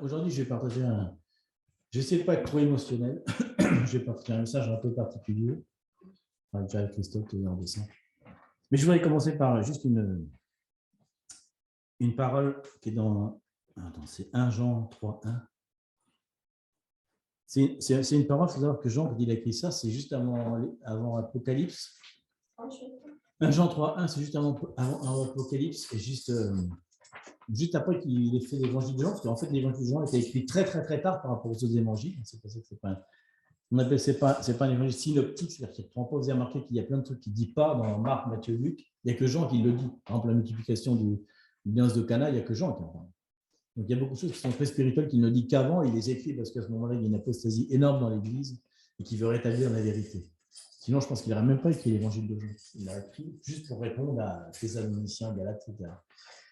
Aujourd'hui, je vais partager un. J'essaie de ne pas être trop émotionnel. Je vais partager un message un peu particulier. Déjà avec Christophe qui est en dessin. Mais je voudrais commencer par juste une parole qui est dans. Attends, c'est 1 Jean 3:1. C'est une parole, il faut savoir que Jean, quand il a écrit ça, c'est juste avant Apocalypse. 1 Jean 3:1, c'est juste avant Apocalypse, et juste après qu'il ait fait l'évangile de Jean, parce qu'en fait, l'évangile de Jean a été écrit très, très, très tard par rapport aux autres évangiles. C'est pour ça que on appelle, c'est pas un évangile synoptique, c'est-à-dire qu'il ne prend pas aux remarquer qu'il y a plein de trucs qu'il ne dit pas dans Marc, Matthieu, Luc. Il n'y a que Jean qui le dit. Par exemple, la multiplication du liance de Cana, il n'y a que Jean qui en parle. Donc, il y a beaucoup de choses qui sont très spirituelles qu'il ne dit qu'avant. Il les écrit parce qu'à ce moment-là, il y a une apostasie énorme dans l'Église et qu'il veut rétablir la vérité. Sinon, je pense qu'il n'aurait même pas écrit l'évangile de Jean. Il l'a écrit juste pour répondre à Thessaloniciens, Galates, etc.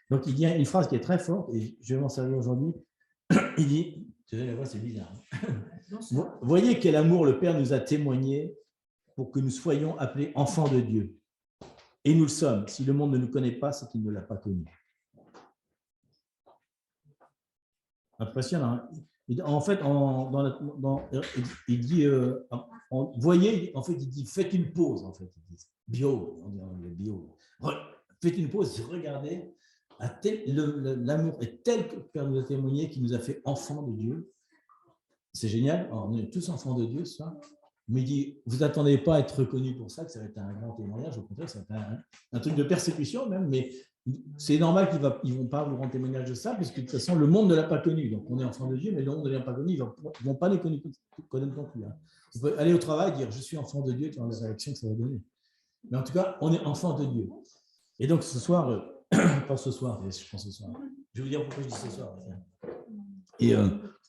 Donc, il y a une phrase qui est très forte, et je vais m'en servir aujourd'hui. Il dit, tu sais, la voix, c'est bizarre. Voyez quel amour le Père nous a témoigné pour que nous soyons appelés enfants de Dieu. Et nous le sommes. Si le monde ne nous connaît pas, c'est qu'il ne l'a pas connu. Impressionnant. En fait, il dit, voyez, en fait, il dit, faites une pause, en fait. Il dit, bio, on dit en anglais, bio. Faites une pause, regardez. L'amour est tel que le Père nous a témoigné qu'il nous a fait enfants de Dieu. C'est génial, on est tous enfants de Dieu, ça. Mais il dit, vous n'attendez pas à être reconnus pour ça, que ça va être un grand témoignage, au contraire, ça va être un truc de persécution même, mais c'est normal qu'ils ne vont pas vous rendre témoignage de ça, puisque de toute façon, le monde ne l'a pas connu. Donc, on est enfants de Dieu, mais le monde ne l'a pas connu, ils ne vont pas les connaître non plus. Hein. Vous pouvez aller au travail et dire, je suis enfant de Dieu, tu vois la réaction que ça va donner. Mais en tout cas, on est enfant de Dieu. Et donc, ce soir, pas ce soir, je pense ce soir. Je vais vous dire pourquoi je dis ce soir. Et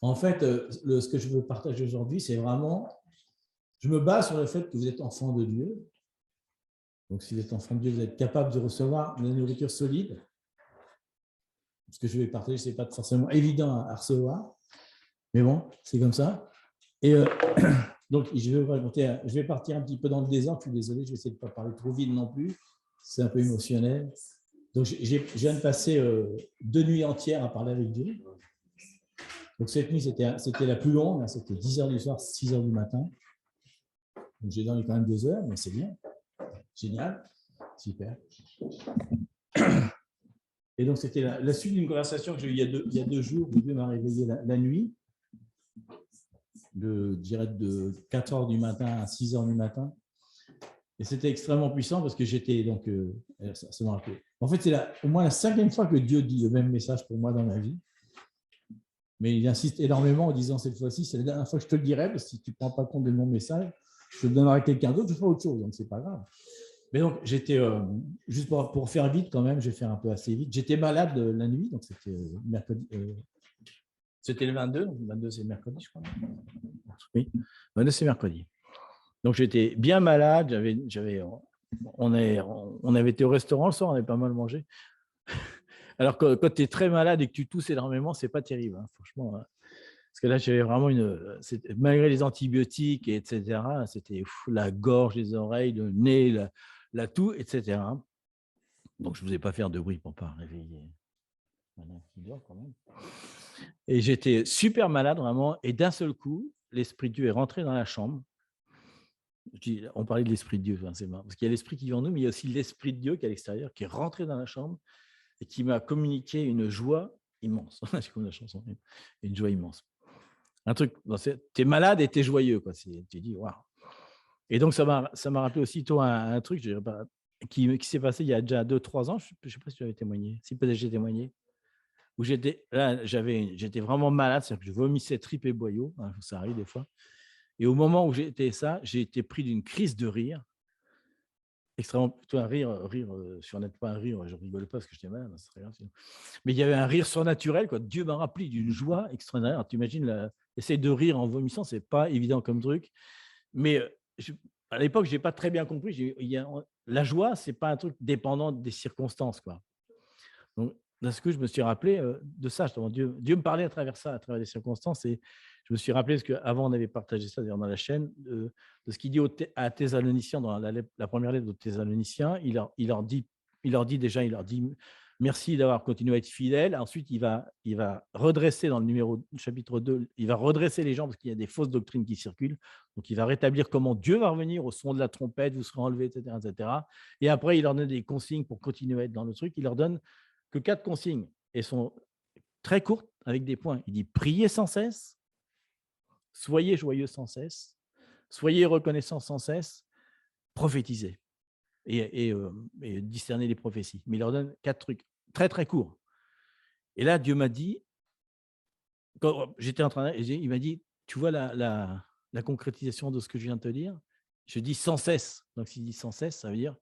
en fait, ce que je veux partager aujourd'hui, c'est vraiment, je me base sur le fait que vous êtes enfant de Dieu. Donc, si vous êtes enfant de Dieu, vous êtes capable de recevoir de la nourriture solide. Ce que je vais partager, ce n'est pas forcément évident à recevoir. Mais bon, c'est comme ça. Et donc, je vais partir un petit peu dans le désordre. Je suis désolé, je vais essayer de ne pas parler trop vite non plus. C'est un peu émotionnel. Donc, je viens de passer 2 nuits entières à parler avec Dieu. Donc, cette nuit, c'était la plus longue. Hein, c'était 10h du soir, 6h du matin. Donc, j'ai dormi quand même 2 heures, mais c'est bien. Génial. Super. Et donc, c'était la suite d'une conversation que j'ai eue il y a 2 jours où Dieu m'a réveillé la nuit, je dirais de 4h du matin à 6h du matin. Et c'était extrêmement puissant parce que j'étais donc. Ça m'a rappelé. En fait, c'est au moins la 5e fois que Dieu dit le même message pour moi dans ma vie. Mais il insiste énormément en disant cette fois-ci, c'est la dernière fois que je te le dirai, parce que si tu ne prends pas compte de mon message, je te le donnerai à quelqu'un d'autre, je ferai autre chose, donc c'est pas grave. Mais donc, j'étais, juste pour faire vite quand même, je vais faire un peu assez vite, j'étais malade la nuit, donc c'était mercredi. C'était le 22, donc le 22 c'est mercredi, je crois. Oui, le 22 c'est mercredi. Donc j'étais bien malade, on avait été au restaurant le soir, on avait pas mal mangé. Alors que quand tu es très malade et que tu tousses énormément, c'est pas terrible, hein, franchement. Parce que là, j'avais vraiment malgré les antibiotiques, etc., c'était la gorge, les oreilles, le nez, la toux, etc. Donc, je ne vous ai pas faire de bruit pour ne pas réveiller madame qui dort quand même. Et j'étais super malade, vraiment. Et d'un seul coup, l'Esprit de Dieu est rentré dans la chambre. On parlait de l'Esprit de Dieu, hein, c'est marrant. Parce qu'il y a l'Esprit qui vit en nous, mais il y a aussi l'Esprit de Dieu qui est à l'extérieur, qui est rentré dans la chambre et qui m'a communiqué une joie immense. C'est comme la chanson, une joie immense. Un truc, tu es malade et tu es joyeux, quoi. Tu dis, waouh. Et donc, ça m'a rappelé aussi, toi, un truc qui s'est passé il y a déjà 2-3 ans. Je ne sais pas si tu avais témoigné. Si peut-être j'ai témoigné. Où j'étais vraiment malade, c'est-à-dire que je vomissais tripes et boyaux. Hein, ça arrive des fois. Et au moment où j'ai été pris d'une crise de rire. Extrêmement, plutôt un rire surnaturel, pas un rire, je rigolais pas parce que j'étais malade, ça serait rien, sinon. Mais il y avait un rire surnaturel, quoi. Dieu m'a rappelé d'une joie extraordinaire. Tu imagines, essayer de rire en vomissant, c'est pas évident comme truc. Mais à l'époque, j'ai pas très bien compris. La joie, c'est pas un truc dépendant des circonstances, quoi. Donc, d'un coup, je me suis rappelé de ça. Justement. Dieu me parlait à travers ça, à travers des circonstances. Et je me suis rappelé, parce qu'avant, on avait partagé ça dans la chaîne, de ce qu'il dit à Thessaloniciens, dans la première lettre aux Thessaloniciens. Il leur dit, merci d'avoir continué à être fidèle. Ensuite, il va redresser dans le chapitre 2, il va redresser les gens parce qu'il y a des fausses doctrines qui circulent. Donc, il va rétablir comment Dieu va revenir au son de la trompette, vous serez enlevés, etc., etc. Et après, il leur donne des consignes pour continuer à être dans le truc. Il leur donne que 4 consignes et sont très courtes avec des points. Il dit priez sans cesse, soyez joyeux sans cesse, soyez reconnaissants sans cesse, prophétisez et discerner les prophéties. Mais il leur donne 4 trucs très, très courts. Et là, Dieu m'a dit, quand j'étais en train, il m'a dit, tu vois la concrétisation de ce que je viens de te dire? Je dis sans cesse. Donc, s'il dit sans cesse, ça veut dire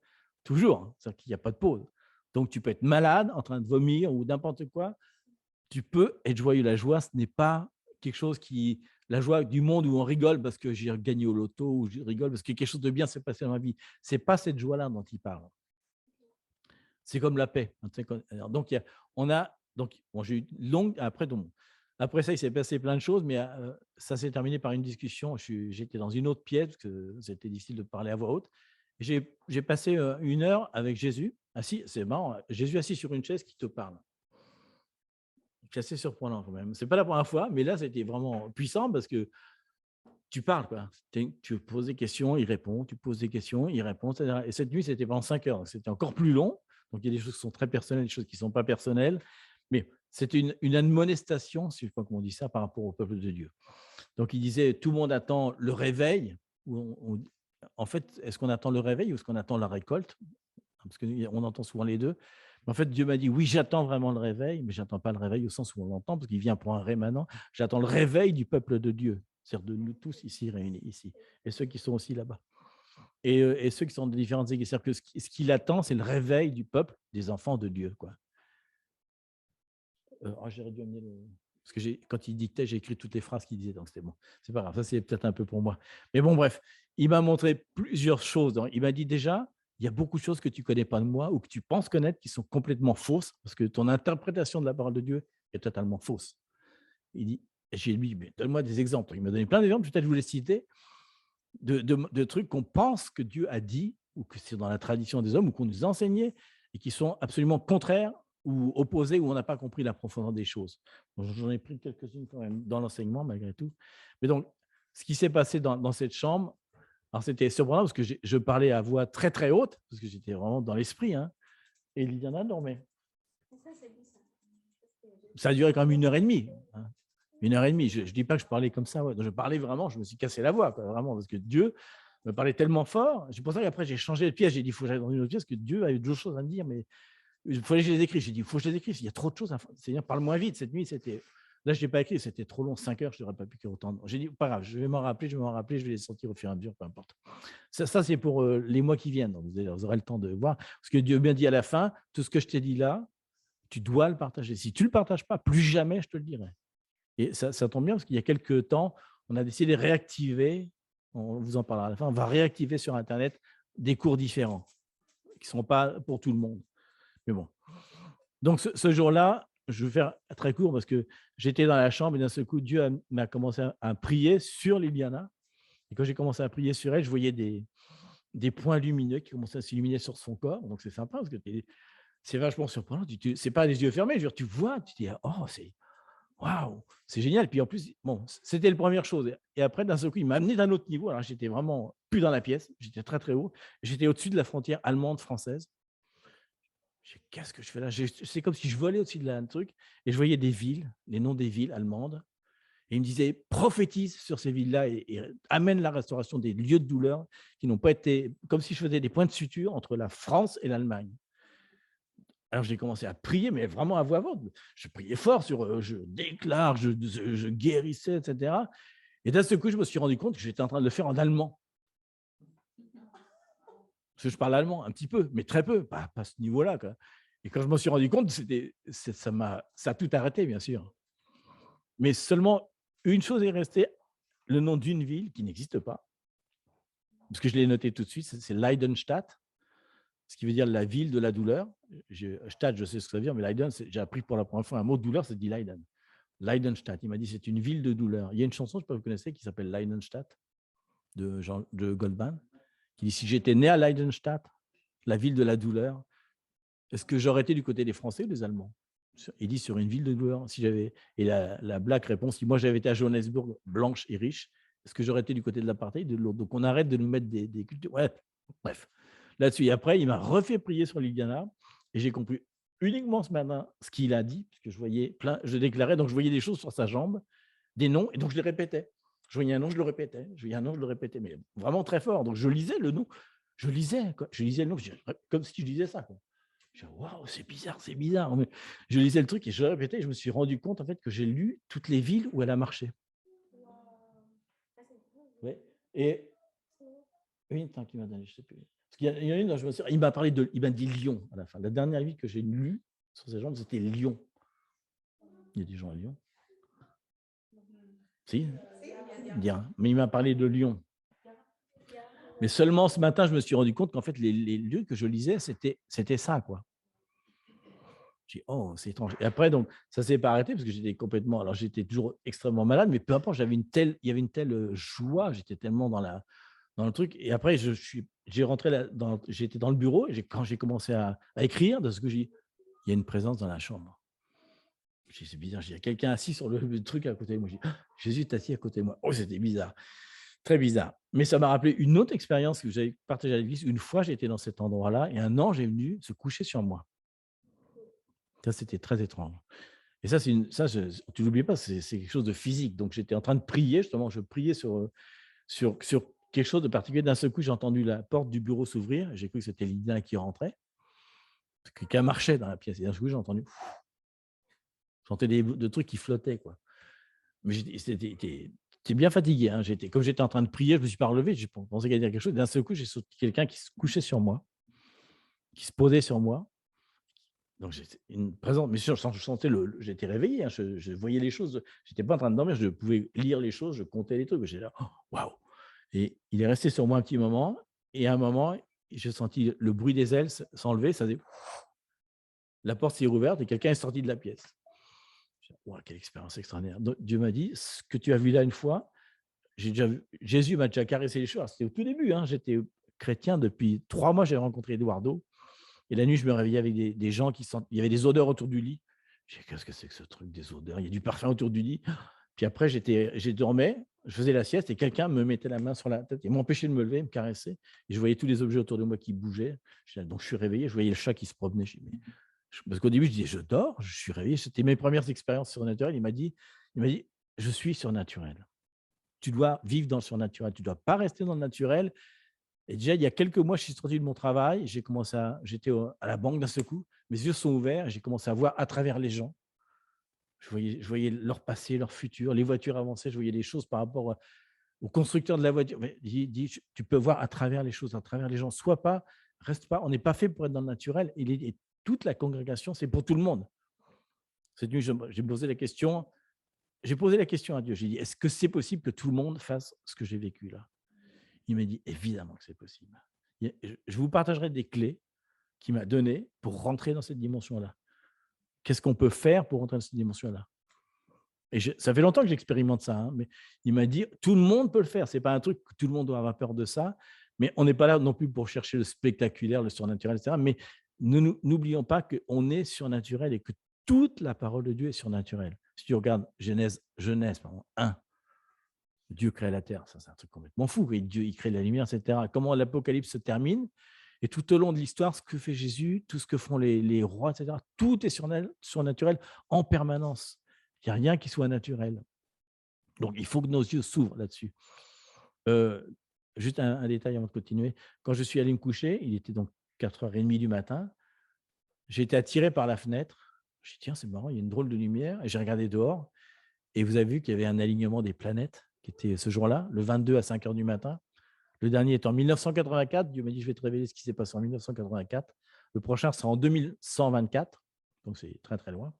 toujours. Hein. C'est-à-dire qu'il n'y a pas de pause. Donc, tu peux être malade, en train de vomir ou n'importe quoi. Tu peux être joyeux. La joie, ce n'est pas quelque chose qui… La joie du monde où on rigole parce que j'ai gagné au loto ou je rigole parce que quelque chose de bien s'est passé dans ma vie. Ce n'est pas cette joie-là dont il parle. C'est comme la paix. Donc, j'ai eu une longue… Après ça, il s'est passé plein de choses, mais ça s'est terminé par une discussion. J'étais dans une autre pièce, parce que c'était difficile de parler à voix haute. J'ai passé 1 heure avec Jésus, assis, c'est marrant, Jésus assis sur une chaise qui te parle. C'est assez surprenant quand même. Ce n'est pas la première fois, mais là, c'était vraiment puissant parce que tu parles, quoi. Tu poses des questions, il répond, tu poses des questions, il répond, etc. Et cette nuit, c'était pendant 5 heures, c'était encore plus long. Donc, il y a des choses qui sont très personnelles, des choses qui ne sont pas personnelles. Mais c'était une admonestation, si je ne sais pas comment on dit ça, par rapport au peuple de Dieu. Donc, il disait, tout le monde attend le réveil. En fait, est-ce qu'on attend le réveil ou est-ce qu'on attend la récolte? Parce qu'on entend souvent les deux. Mais en fait, Dieu m'a dit, oui, j'attends vraiment le réveil, mais je n'attends pas le réveil au sens où on l'entend, parce qu'il vient pour un rémanent. J'attends le réveil du peuple de Dieu, c'est-à-dire de nous tous ici réunis, ici, et ceux qui sont aussi là-bas. Et ceux qui sont de différentes églises. C'est-à-dire que ce qu'il attend, c'est le réveil du peuple, des enfants de Dieu, quoi. J'aurais dû amener le… Parce que quand il dictait, j'ai écrit toutes les phrases qu'il disait, donc c'était bon. C'est pas grave, ça c'est peut-être un peu pour moi. Mais bon, bref, il m'a montré plusieurs choses. Il m'a dit déjà, il y a beaucoup de choses que tu ne connais pas de moi ou que tu penses connaître qui sont complètement fausses parce que ton interprétation de la parole de Dieu est totalement fausse. Il dit, j'ai lui, mais donne-moi des exemples. Il m'a donné plein d'exemples, peut-être je vous les citer, de trucs qu'on pense que Dieu a dit ou que c'est dans la tradition des hommes ou qu'on nous enseignait et qui sont absolument contraires ou opposés, où on n'a pas compris la profondeur des choses. J'en ai pris quelques-unes quand même dans l'enseignement, malgré tout. Mais donc, ce qui s'est passé dans cette chambre, alors c'était surprenant parce que je parlais à voix très, très haute, parce que j'étais vraiment dans l'esprit, hein, et Liliana dormait. Ça a duré quand même 1 heure et demie. Hein. 1 heure et demie. Je ne dis pas que je parlais comme ça. Ouais. Je parlais vraiment, je me suis cassé la voix, quoi, vraiment, parce que Dieu me parlait tellement fort. C'est pour ça qu'après, j'ai changé de pièce. J'ai dit, il faut que j'aille dans une autre pièce, parce que Dieu avait d'autres choses à me dire, mais il fallait que je les écrive. J'ai dit, il faut que je les écrive. Il y a trop de choses. Seigneur, parle moins vite. Cette nuit, c'était… Là, je n'ai pas écrit. C'était trop long, 5 heures. Je n'aurais pas pu écrire autant. J'ai dit, pas grave, je vais m'en rappeler, je vais les sortir au fur et à mesure, peu importe. Ça c'est pour les mois qui viennent. Donc, vous aurez le temps de voir. Parce que Dieu m'a dit à la fin, tout ce que je t'ai dit là, tu dois le partager. Si tu ne le partages pas, plus jamais je te le dirai. Et ça tombe bien parce qu'il y a quelques temps, on a décidé de réactiver, on vous en parlera à la fin, on va réactiver sur Internet des cours différents qui ne seront pas pour tout le monde. Mais bon. Donc, ce jour-là, je vais faire très court parce que j'étais dans la chambre et d'un seul coup, Dieu m'a commencé à prier sur Liliana. Et quand j'ai commencé à prier sur elle, je voyais des points lumineux qui commençaient à s'illuminer sur son corps. Donc, c'est sympa parce que c'est vachement surprenant. Ce n'est pas les yeux fermés. Je veux dire, tu vois, tu te dis, oh, c'est… Waouh, c'est génial. Puis en plus, bon, c'était la première chose. Et après, d'un seul coup, il m'a amené d'un autre niveau. Alors, j'étais vraiment plus dans la pièce. J'étais très, très haut. J'étais au-dessus de la frontière allemande-française. Qu'est-ce que je fais là? C'est comme si je volais au-dessus de un truc et je voyais des villes, les noms des villes allemandes. Et il me disait, prophétise sur ces villes-là et amène la restauration des lieux de douleur qui n'ont pas été… Comme si je faisais des points de suture entre la France et l'Allemagne. Alors, j'ai commencé à prier, mais vraiment à voix haute. Je priais fort sur je déclare, je guérissais, etc. Et d'un seul coup, je me suis rendu compte que j'étais en train de le faire en allemand. Parce que je parle allemand un petit peu, mais très peu, pas à ce niveau-là, quoi. Et quand je me suis rendu compte, ça a tout arrêté, bien sûr. Mais seulement une chose est restée, le nom d'une ville qui n'existe pas, parce que je l'ai noté tout de suite, c'est Leidenstadt, ce qui veut dire la ville de la douleur. Stadt, je sais ce que ça veut dire, mais Leiden, j'ai appris pour la première fois un mot de douleur, c'est dit Leiden. Leidenstadt, il m'a dit c'est une ville de douleur. Il y a une chanson, je ne sais pas si vous connaissez, qui s'appelle Leidenstadt, de Goldman, qui dit si j'étais né à Leidenstadt, la ville de la douleur, est-ce que j'aurais été du côté des Français ou des Allemands? Il dit sur une ville de douleur. Si j'avais et la blague répond, si moi j'avais été à Johannesburg, blanche et riche, est-ce que j'aurais été du côté de l'apartheid ou de l'autre? Donc on arrête de nous mettre des cultures. Ouais, bref, là-dessus. Et après, il m'a refait prier sur l'Iliana et j'ai compris uniquement ce matin ce qu'il a dit, parce que je voyais plein, je déclarais, donc je voyais des choses sur sa jambe, des noms, et donc je les répétais. Je voyais un nom, je le répétais. Je voyais un nom, je le répétais, mais vraiment très fort. Donc je lisais le nom. Je lisais, quoi. Je lisais le nom, comme si je disais ça, quoi. Je dis, waouh, c'est bizarre, c'est bizarre. Mais je lisais le truc et je le répétais. Et je me suis rendu compte en fait que j'ai lu toutes les villes où elle a marché. Ouais. Et une qui m'a donné, je sais plus. Parce qu'il y en a une dont je me suis, il m'a dit Lyon à la fin. La dernière ville que j'ai lue sur ses jambes, c'était Lyon. Il y a des gens à Lyon. Si, bien. Mais il m'a parlé de Lyon. Mais seulement ce matin, je me suis rendu compte qu'en fait, les lieux que je lisais, c'était ça, quoi. J'ai dit, oh, c'est étrange. Et après, donc, ça ne s'est pas arrêté parce que j'étais complètement. Alors, j'étais toujours extrêmement malade, mais peu importe, il y avait une telle joie, j'étais tellement dans le truc. Et après, j'étais dans le bureau et quand j'ai commencé à écrire, de ce que j'ai dit, il y a une présence dans la chambre. J'ai dit, c'est bizarre, il y a quelqu'un assis sur le truc à côté de moi. J'ai dit, ah, Jésus est assis à côté de moi. Oh, c'était bizarre. Très bizarre. Mais ça m'a rappelé une autre expérience que j'avais partagée à l'église. Une fois, j'étais dans cet endroit-là et un ange est venu se coucher sur moi. Ça, c'était très étrange. Et ça, tu l'oublies pas, c'est quelque chose de physique. Donc, j'étais en train de prier, justement, je priais sur quelque chose de particulier. D'un seul coup, j'ai entendu la porte du bureau s'ouvrir. J'ai cru que c'était Lydia qui rentrait. Quelqu'un marchait dans la pièce. Et d'un seul coup, j'ai entendu. J'entendais des trucs qui flottaient, quoi. Mais j'étais bien fatigué. Hein. Comme j'étais en train de prier, je ne me suis pas relevé. J'ai pensé qu'il allait dire quelque chose. D'un seul coup, j'ai senti quelqu'un qui se couchait sur moi, qui se posait sur moi. Donc, j'étais une présence. Mais sûr, je sentais j'étais réveillé. Hein. Je voyais les choses. Je n'étais pas en train de dormir. Je pouvais lire les choses. Je comptais les trucs. J'étais là, oh, waouh. Et il est resté sur moi un petit moment. Et à un moment, j'ai senti le bruit des ailes s'enlever. Ça faisait. La porte s'est rouverte et quelqu'un est sorti de la pièce. Wow, quelle expérience extraordinaire. Donc, Dieu m'a dit, ce que tu as vu là une fois, Jésus m'a déjà caressé les choses. C'était au tout début. Hein, j'étais chrétien depuis 3 mois. J'avais rencontré Eduardo. Et la nuit, je me réveillais avec des gens qui sentent. Il y avait des odeurs autour du lit. J'ai dit, qu'est-ce que c'est que ce truc, des odeurs? Il y a du parfum autour du lit. Puis après, je dormais, je faisais la sieste et quelqu'un me mettait la main sur la tête et m'empêchait de me lever, me caresser. Et je voyais tous les objets autour de moi qui bougeaient. Donc, je suis réveillé, je voyais le chat qui se promenait chez moi. Parce qu'au début, je disais, je dors, je suis réveillé. C'était mes premières expériences surnaturelles. Il m'a dit, je suis surnaturel. Tu dois vivre dans le surnaturel. Tu ne dois pas rester dans le naturel. Et déjà, il y a quelques mois, je suis sorti de mon travail. J'étais à la banque d'un seul coup. Mes yeux sont ouverts. J'ai commencé à voir à travers les gens. Je voyais leur passé, leur futur, les voitures avançaient. Je voyais des choses par rapport au constructeur de la voiture. Mais il dit, tu peux voir à travers les choses, à travers les gens. Reste pas. On n'est pas fait pour être dans le naturel. Et toute la congrégation, c'est pour tout le monde. Cette nuit, j'ai posé la question. J'ai posé la question à Dieu. J'ai dit, est-ce que c'est possible que tout le monde fasse ce que j'ai vécu là? Il m'a dit, évidemment que c'est possible. Je vous partagerai des clés qu'il m'a données pour rentrer dans cette dimension-là. Qu'est-ce qu'on peut faire pour rentrer dans cette dimension-là? Et ça fait longtemps que j'expérimente ça, hein, mais il m'a dit, tout le monde peut le faire. Ce n'est pas un truc que tout le monde doit avoir peur de ça, mais on n'est pas là non plus pour chercher le spectaculaire, le surnaturel, etc. Mais n'oublions pas qu'on est surnaturel et que toute la parole de Dieu est surnaturelle. Si tu regardes Genèse 1, Dieu crée la terre, ça c'est un truc complètement fou. Et Dieu, il crée la lumière, etc. Comment l'Apocalypse se termine. Et tout au long de l'histoire, ce que fait Jésus, tout ce que font les rois, etc., tout est surnaturel en permanence. Il n'y a rien qui soit naturel. Donc, il faut que nos yeux s'ouvrent là-dessus. Juste un détail avant de continuer. Quand je suis allé me coucher, il était donc 4h30 du matin, j'ai été attiré par la fenêtre. Je me dit, tiens, c'est marrant, il y a une drôle de lumière. Et j'ai regardé dehors. Et vous avez vu qu'il y avait un alignement des planètes qui était ce jour-là, le 22 à 5h du matin. Le dernier est en 1984. Dieu m'a dit, je vais te révéler ce qui s'est passé en 1984. Le prochain sera en 2124. Donc, c'est très, très loin.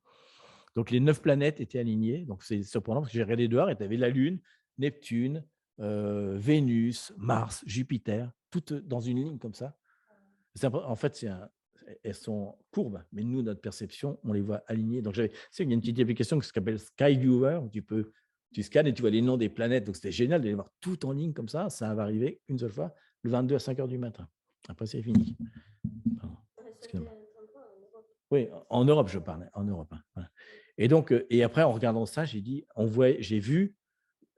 Donc, les 9 planètes étaient alignées. Donc, c'est surprenant parce que j'ai regardé dehors et tu avais la Lune, Neptune, Vénus, Mars, Jupiter, toutes dans une ligne comme ça. En fait, elles sont courbes, mais nous, notre perception, on les voit alignées. Donc, il y a une petite application qui s'appelle Sky Viewer. Tu scannes et tu vois les noms des planètes. Donc, c'était génial de les voir tout en ligne comme ça. Ça va arriver une seule fois, le 22 à 5h du matin. Après, c'est fini. Pardon. Oui, en Europe, je parlais, en Europe. Hein, voilà. Et donc, et après, en regardant ça, j'ai dit, j'ai vu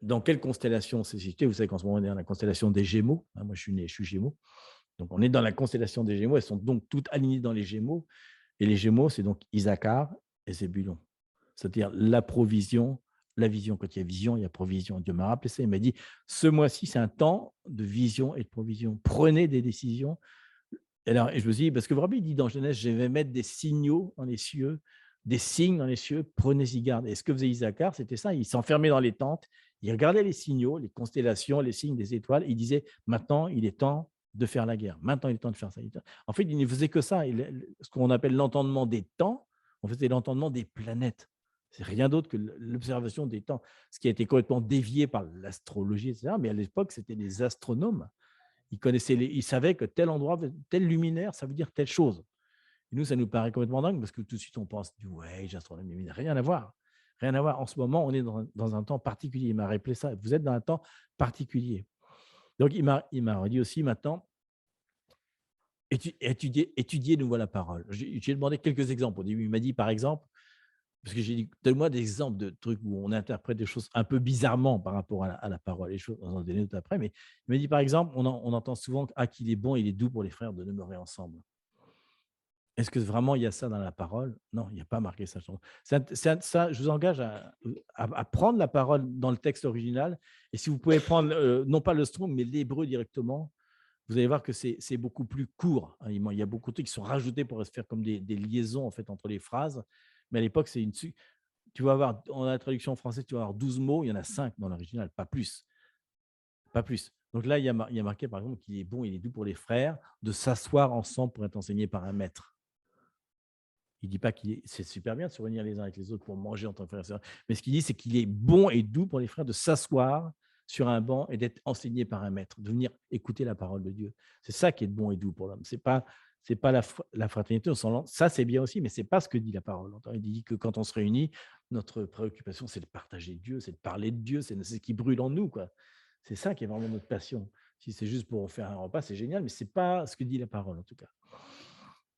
dans quelle constellation c'est situé. Vous savez qu'en ce moment, on est dans la constellation des Gémeaux. Hein, moi, je suis Gémeaux. Donc, on est dans la constellation des Gémeaux. Elles sont donc toutes alignées dans les Gémeaux. Et les Gémeaux, c'est donc Isaacar et Zébulon. C'est-à-dire la provision, la vision. Quand il y a vision, il y a provision. Dieu m'a rappelé ça. Il m'a dit, ce mois-ci, c'est un temps de vision et de provision. Prenez des décisions. Et je me suis dit, parce que vraiment, il dit dans Genèse, je vais mettre des signaux dans les cieux, des signes dans les cieux, prenez-y garde. Et ce que faisait Isaacar, c'était ça. Il s'enfermait dans les tentes, il regardait les signaux, les constellations, les signes des étoiles. Et il disait, maintenant, il est temps de faire la guerre. Maintenant, il est temps de faire ça. En fait, il ne faisait que ça. Ce qu'on appelle l'entendement des temps, en fait, c'est l'entendement des planètes. C'est rien d'autre que l'observation des temps, ce qui a été complètement dévié par l'astrologie, etc. Mais à l'époque, c'était des astronomes. Ils savaient que tel endroit, tel luminaire, ça veut dire telle chose. Et nous, ça nous paraît complètement dingue parce que tout de suite, on pense, ouais, astronomie, mais rien à voir. Rien à voir. En ce moment, on est dans un temps particulier. Il m'a rappelé ça. Vous êtes dans un temps particulier. Donc, il m'a dit aussi maintenant, étudiez nous la parole. J'ai demandé quelques exemples. Au début, il m'a dit, par exemple, parce que j'ai dit, donne-moi des exemples de trucs où on interprète des choses un peu bizarrement par rapport à la parole. Les choses, on en donne d'autres après. Mais il m'a dit, par exemple, on entend souvent qu'il est bon, il est doux pour les frères de demeurer ensemble. Est-ce que vraiment il y a ça dans la parole? Non, il n'y a pas marqué ça. Ça, je vous engage à prendre la parole dans le texte original. Et si vous pouvez prendre, non pas le Strong, mais l'hébreu directement, vous allez voir que c'est beaucoup plus court. Hein. Il y a beaucoup de trucs qui sont rajoutés pour se faire comme des liaisons en fait, entre les phrases. Mais à l'époque, tu vas avoir, dans la traduction française, tu vas avoir 12 mots, il y en a 5 dans l'original, pas plus. Pas plus. Donc là, il y a marqué, par exemple, qu'il est bon, il est doux pour les frères de s'asseoir ensemble pour être enseigné par un maître. Il ne dit pas c'est super bien de se réunir les uns avec les autres pour manger en tant que frères et sœurs. Mais ce qu'il dit, c'est qu'il est bon et doux pour les frères de s'asseoir sur un banc et d'être enseigné par un maître, de venir écouter la parole de Dieu. C'est ça qui est bon et doux pour l'homme. C'est pas la fraternité au sens. Ça, c'est bien aussi, mais ce n'est pas ce que dit la parole. Il dit que quand on se réunit, notre préoccupation, c'est de partager Dieu, c'est de parler de Dieu, c'est ce qui brûle en nous, quoi. C'est ça qui est vraiment notre passion. Si c'est juste pour faire un repas, c'est génial, mais ce n'est pas ce que dit la parole, en tout cas.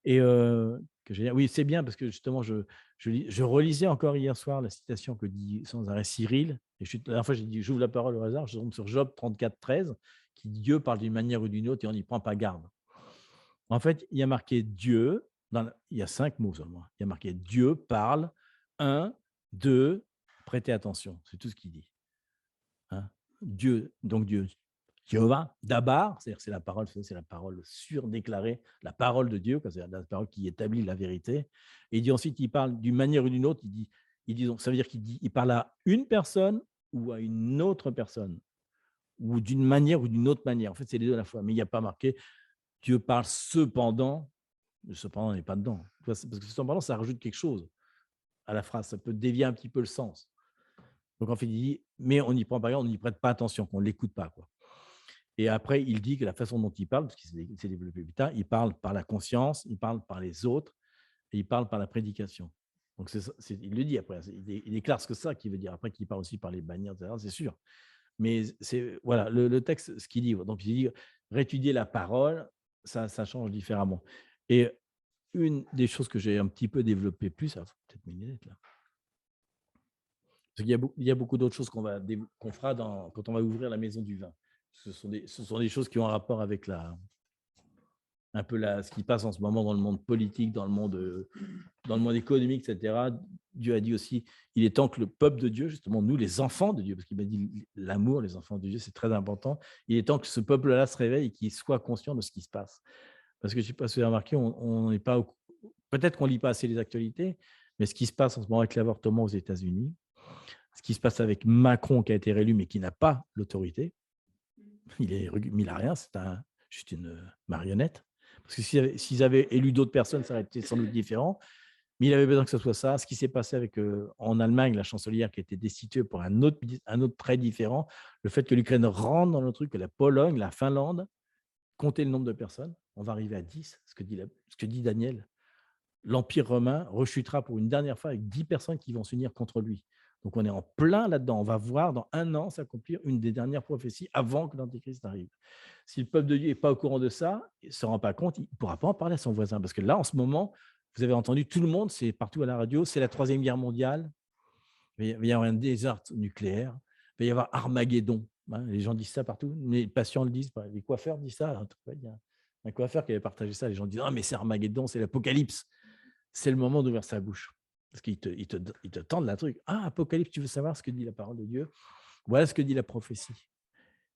Et oui, c'est bien parce que justement, je relisais encore hier soir la citation que dit sans arrêt Cyril. Et la dernière fois, j'ai dit, j'ouvre la parole au hasard, je tombe sur Job 34, 13, qui dit Dieu parle d'une manière ou d'une autre et on n'y prend pas garde. En fait, il y a marqué Dieu, il y a 5 mots seulement. Il y a marqué Dieu parle, 1, 2, prêtez attention, c'est tout ce qu'il dit. Hein? Dieu, Jéhovah, Dabar, c'est-à-dire c'est la parole surdéclarée, la parole de Dieu, c'est la parole qui établit la vérité. Et il dit ensuite, il parle d'une manière ou d'une autre, donc, ça veut dire il parle à une personne ou à une autre personne, ou d'une manière ou d'une autre manière. En fait, c'est les deux à la fois. Mais il n'y a pas marqué Dieu parle cependant, cependant, on n'est pas dedans. Parce que cependant, ça rajoute quelque chose à la phrase, ça peut dévier un petit peu le sens. Donc en fait, il dit, mais on n'y prend pas garde, on n'y prête pas attention, qu'on ne l'écoute pas, quoi. Et après, il dit que la façon dont il parle, parce qu'il s'est développé plus tard, il parle par la conscience, il parle par les autres, et il parle par la prédication. Donc, il le dit après, il déclare ce que ça qui veut dire. Après, qu'il parle aussi par les bannières, etc., c'est sûr. Mais c'est voilà, le texte, ce qu'il dit. Donc, il dit, réétudier la parole, ça change différemment. Et une des choses que j'ai un petit peu développé plus, ça peut-être mes lunettes là. Parce qu'il y a beaucoup d'autres choses qu'on fera quand on va ouvrir la maison du vin. Ce sont des choses qui ont un rapport avec un peu ce qui passe en ce moment dans le monde politique, dans le monde économique, etc. Dieu a dit aussi, il est temps que le peuple de Dieu, justement, nous, les enfants de Dieu, parce qu'il m'a dit l'amour, les enfants de Dieu, c'est très important, il est temps que ce peuple-là se réveille et qu'il soit conscient de ce qui se passe. Parce que je ne sais pas si vous avez remarqué, on n'est pas, peut-être qu'on ne lit pas assez les actualités, mais ce qui se passe en ce moment avec l'avortement aux États-Unis, ce qui se passe avec Macron qui a été réélu mais qui n'a pas l'autorité, il n'a rien, c'est juste une marionnette. Parce que s'ils avaient élu d'autres personnes, ça aurait été sans doute différent. Mais il avait besoin que ce soit ça. Ce qui s'est passé en Allemagne, la chancelière qui a été destituée pour un autre très différent, le fait que l'Ukraine rentre dans le truc, que la Pologne, la Finlande, comptez le nombre de personnes, on va arriver à 10, ce que dit Daniel. L'Empire romain rechutera pour une dernière fois avec 10 personnes qui vont s'unir contre lui. Donc, on est en plein là-dedans. On va voir dans 1 an s'accomplir une des dernières prophéties avant que l'Antéchrist arrive. Si le peuple de Dieu n'est pas au courant de ça, il ne se rend pas compte, il ne pourra pas en parler à son voisin. Parce que là, en ce moment, vous avez entendu, tout le monde, c'est partout à la radio, c'est la Troisième Guerre mondiale, il va y avoir un désastre nucléaire, il va y avoir Armageddon. Hein, les gens disent ça partout, les patients le disent, les coiffeurs disent ça. Il y a un coiffeur qui avait partagé ça, les gens disent « Ah, mais c'est Armageddon, c'est l'Apocalypse ». C'est le moment d'ouvrir sa bouche. Parce qu'ils te tendent la truc. « Ah, Apocalypse, tu veux savoir ce que dit la parole de Dieu? Voilà ce que dit la prophétie. »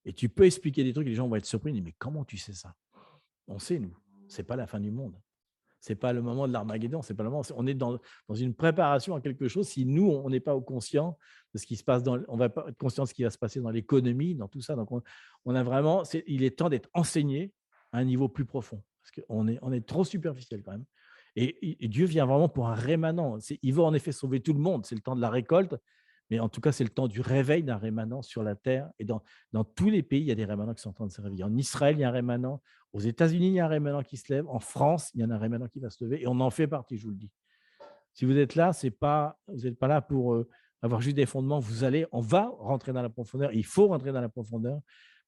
Et tu peux expliquer des trucs, les gens vont être surpris. Ils disent « Mais comment tu sais ça ?» On sait, nous. Ce n'est pas la fin du monde. Ce n'est pas le moment de l'Armageddon. C'est pas le moment. On est dans une préparation à quelque chose. Si nous, on n'est pas conscient de ce qui se passe, on ne va pas être conscient de ce qui va se passer dans l'économie, dans tout ça. Donc, on a vraiment, il est temps d'être enseigné à un niveau plus profond. Parce qu'on est trop superficiel quand même. Et Dieu vient vraiment pour un rémanent. Il va en effet sauver tout le monde. C'est le temps de la récolte. Mais en tout cas, c'est le temps du réveil d'un rémanent sur la terre. Et dans tous les pays, il y a des rémanents qui sont en train de se réveiller. En Israël, il y a un rémanent. Aux États-Unis, il y a un rémanent qui se lève. En France, il y en a un rémanent qui va se lever. Et on en fait partie, je vous le dis. Si vous êtes là, vous n'êtes pas là pour avoir juste des fondements. On va rentrer dans la profondeur. Il faut rentrer dans la profondeur.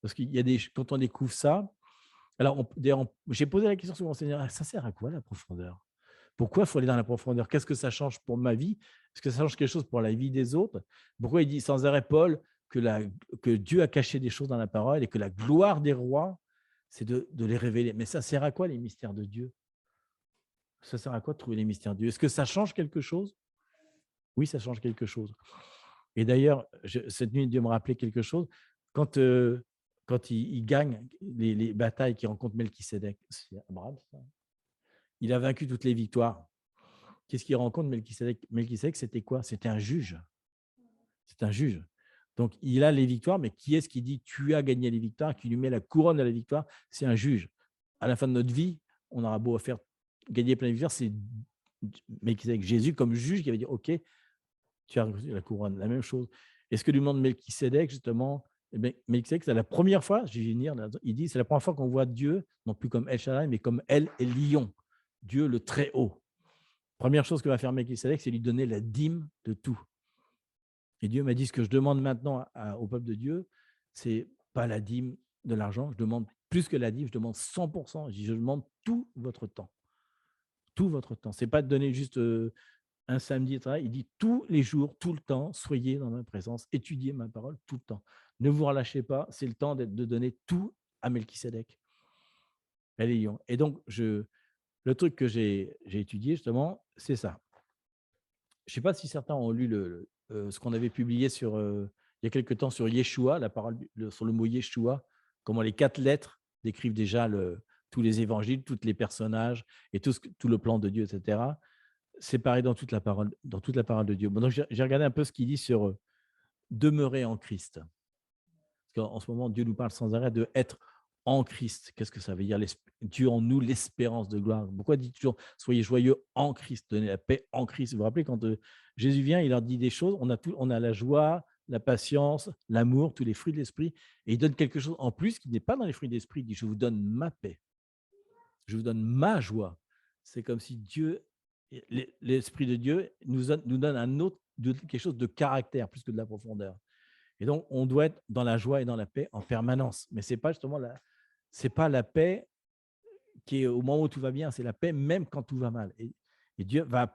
Parce qu'il y a quand on découvre ça. Alors, j'ai posé la question sur mon Seigneur, ça sert à quoi la profondeur? Pourquoi il faut aller dans la profondeur? Qu'est-ce que ça change pour ma vie? Est-ce que ça change quelque chose pour la vie des autres? Pourquoi il dit sans arrêt, Paul, que Dieu a caché des choses dans la parole et que la gloire des rois, c'est de les révéler. Mais ça sert à quoi les mystères de Dieu? Ça sert à quoi de trouver les mystères de Dieu? Est-ce que ça change quelque chose? Oui, ça change quelque chose. Et d'ailleurs, cette nuit, Dieu me rappelait quelque chose. Quand il gagne les batailles qu'il rencontre Melchisédek, c'est Abraham, ça, il a vaincu toutes les victoires. Qu'est-ce qu'il rencontre Melchisédek? Melchisédek, c'était quoi? C'était un juge. C'est un juge. Donc, il a les victoires, mais qui est-ce qui dit tu as gagné les victoires, qui lui met la couronne à la victoire? C'est un juge. À la fin de notre vie, on aura beau faire gagner plein de victoires, c'est Melchisédek, Jésus comme juge qui va dire ok, tu as reçu la couronne. La même chose. Et ce que lui demande Melchisédek, justement, Melchisédek, c'est la première fois, je vais venir, il dit c'est la première fois qu'on voit Dieu, non plus comme El Shaddai, mais comme El Elyon, Dieu le Très-Haut. Première chose que va faire Melchisédek, c'est lui donner la dîme de tout. Et Dieu m'a dit, ce que je demande maintenant au peuple de Dieu, c'est pas la dîme de l'argent, je demande plus que la dîme, je demande 100%, je demande tout votre temps. Tout votre temps. Ce n'est pas de donner juste un samedi de travail, il dit tous les jours, tout le temps, soyez dans ma présence, étudiez ma parole tout le temps. Ne vous relâchez pas, c'est le temps de donner tout à Melchisédek. Et donc, le truc que j'ai étudié, justement, c'est ça. Je ne sais pas si certains ont lu ce qu'on avait publié il y a quelque temps sur Yeshua, la parole sur le mot Yeshua, comment les 4 lettres décrivent déjà tous les évangiles, tous les personnages et tout le plan de Dieu, etc. C'est pareil dans toute la parole de Dieu. Bon, donc j'ai regardé un peu ce qu'il dit sur demeurer en Christ. Parce qu'en ce moment, Dieu nous parle sans arrêt de être en Christ. Qu'est-ce que ça veut dire? Dieu en nous, l'espérance de gloire. Pourquoi il dit toujours soyez joyeux en Christ, donnez la paix en Christ? Vous vous rappelez, quand Jésus vient, il leur dit des choses, on a la joie, la patience, l'amour, tous les fruits de l'esprit, et il donne quelque chose en plus qui n'est pas dans les fruits de l'esprit. Il dit je vous donne ma paix, je vous donne ma joie. C'est comme si Dieu, l'Esprit de Dieu, nous donne quelque chose de caractère plus que de la profondeur. Et donc, on doit être dans la joie et dans la paix en permanence. Mais ce n'est pas justement la paix qui est au moment où tout va bien, c'est la paix même quand tout va mal. Et Dieu va